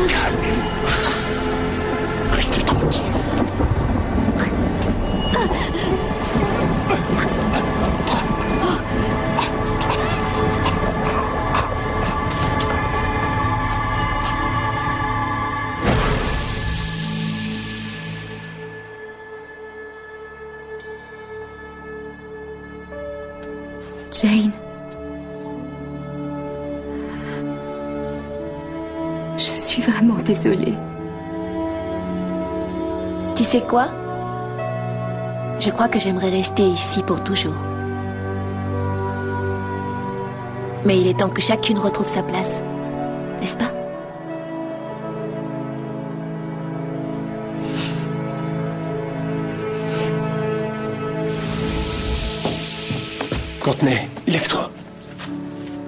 Calmez-vous. Restez tranquille. Jane. Je suis vraiment désolée. Tu sais quoi? Je crois que j'aimerais rester ici pour toujours. Mais il est temps que chacune retrouve sa place. N'est-ce pas? Courtney, lève-toi.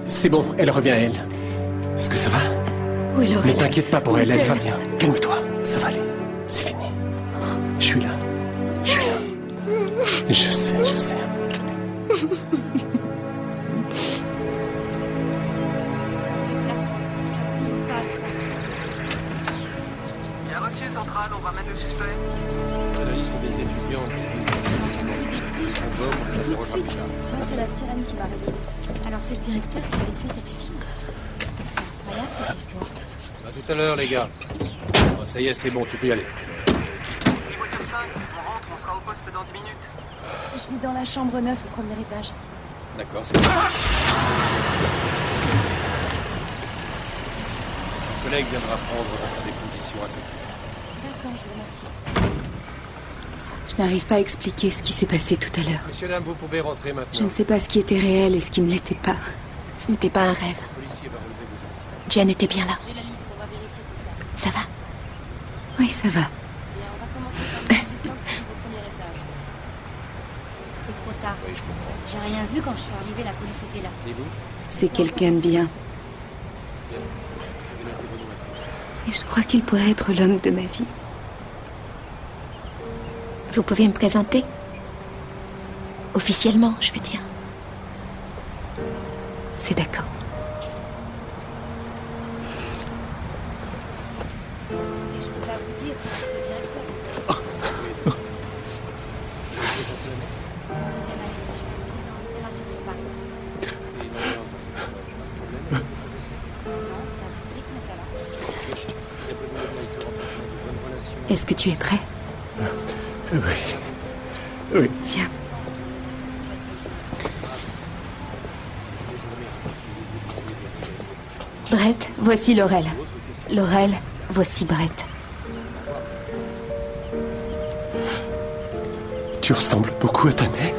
C'est bon, elle revient à elle. Est-ce que ça va? Oui, Laurel. Ne t'inquiète pas pour elle, elle va bien. Calme-toi, ça va aller. C'est fini. Je suis là. Je suis là. Je sais, je sais. Bien reçu, Central, on va mettre le suspect. C'est la liste des étudiants. C'est la sirène qui m'a réveillée. Alors c'est le directeur qui avait tué cette fille. C'est incroyable cette histoire. À tout à l'heure, les gars. Bon, ça y est, c'est bon, tu peux y aller. Ici voiture 5, on rentre, on sera au poste dans 10 minutes. Je vis dans la chambre 9 au premier étage. D'accord, c'est bon. Mon collègue viendra prendre votre déposition à côté. D'accord, je vous remercie. Je n'arrive pas à expliquer ce qui s'est passé tout à l'heure. Messieurs, dames, vous pouvez rentrer maintenant. Je ne sais pas ce qui était réel et ce qui ne l'était pas. Ce n'était pas un rêve. Le policier va relever vos ordres. Jen était bien là. J'ai la liste, on va vérifier tout ça. Ça va? Oui, ça va. Bien, on va commencer par le étudiant qui vit au premier étage. C'était trop tard. Oui, je comprends. J'ai rien vu quand je suis arrivée, la police était là. Et vous? C'est quelqu'un de bien. Bien. Je vais noter vos noms. Et je crois qu'il pourrait être l'homme de ma vie. Vous pouvez me présenter? Officiellement, je veux dire. C'est d'accord. Et je peux pas vous dire, c'est le directeur. Deuxième année, je suis inscrite en littérature de Paris. Et l'ambiance dans cette école, pas de problème? Non, c'est assez strict, mais ça va. D'après vous, le directeur entretient de bonnes relations. Est-ce que tu es prêt? Oui. Oui. Viens. Brett, voici Laurel. Laurel, voici Brett. Tu ressembles beaucoup à ta mère.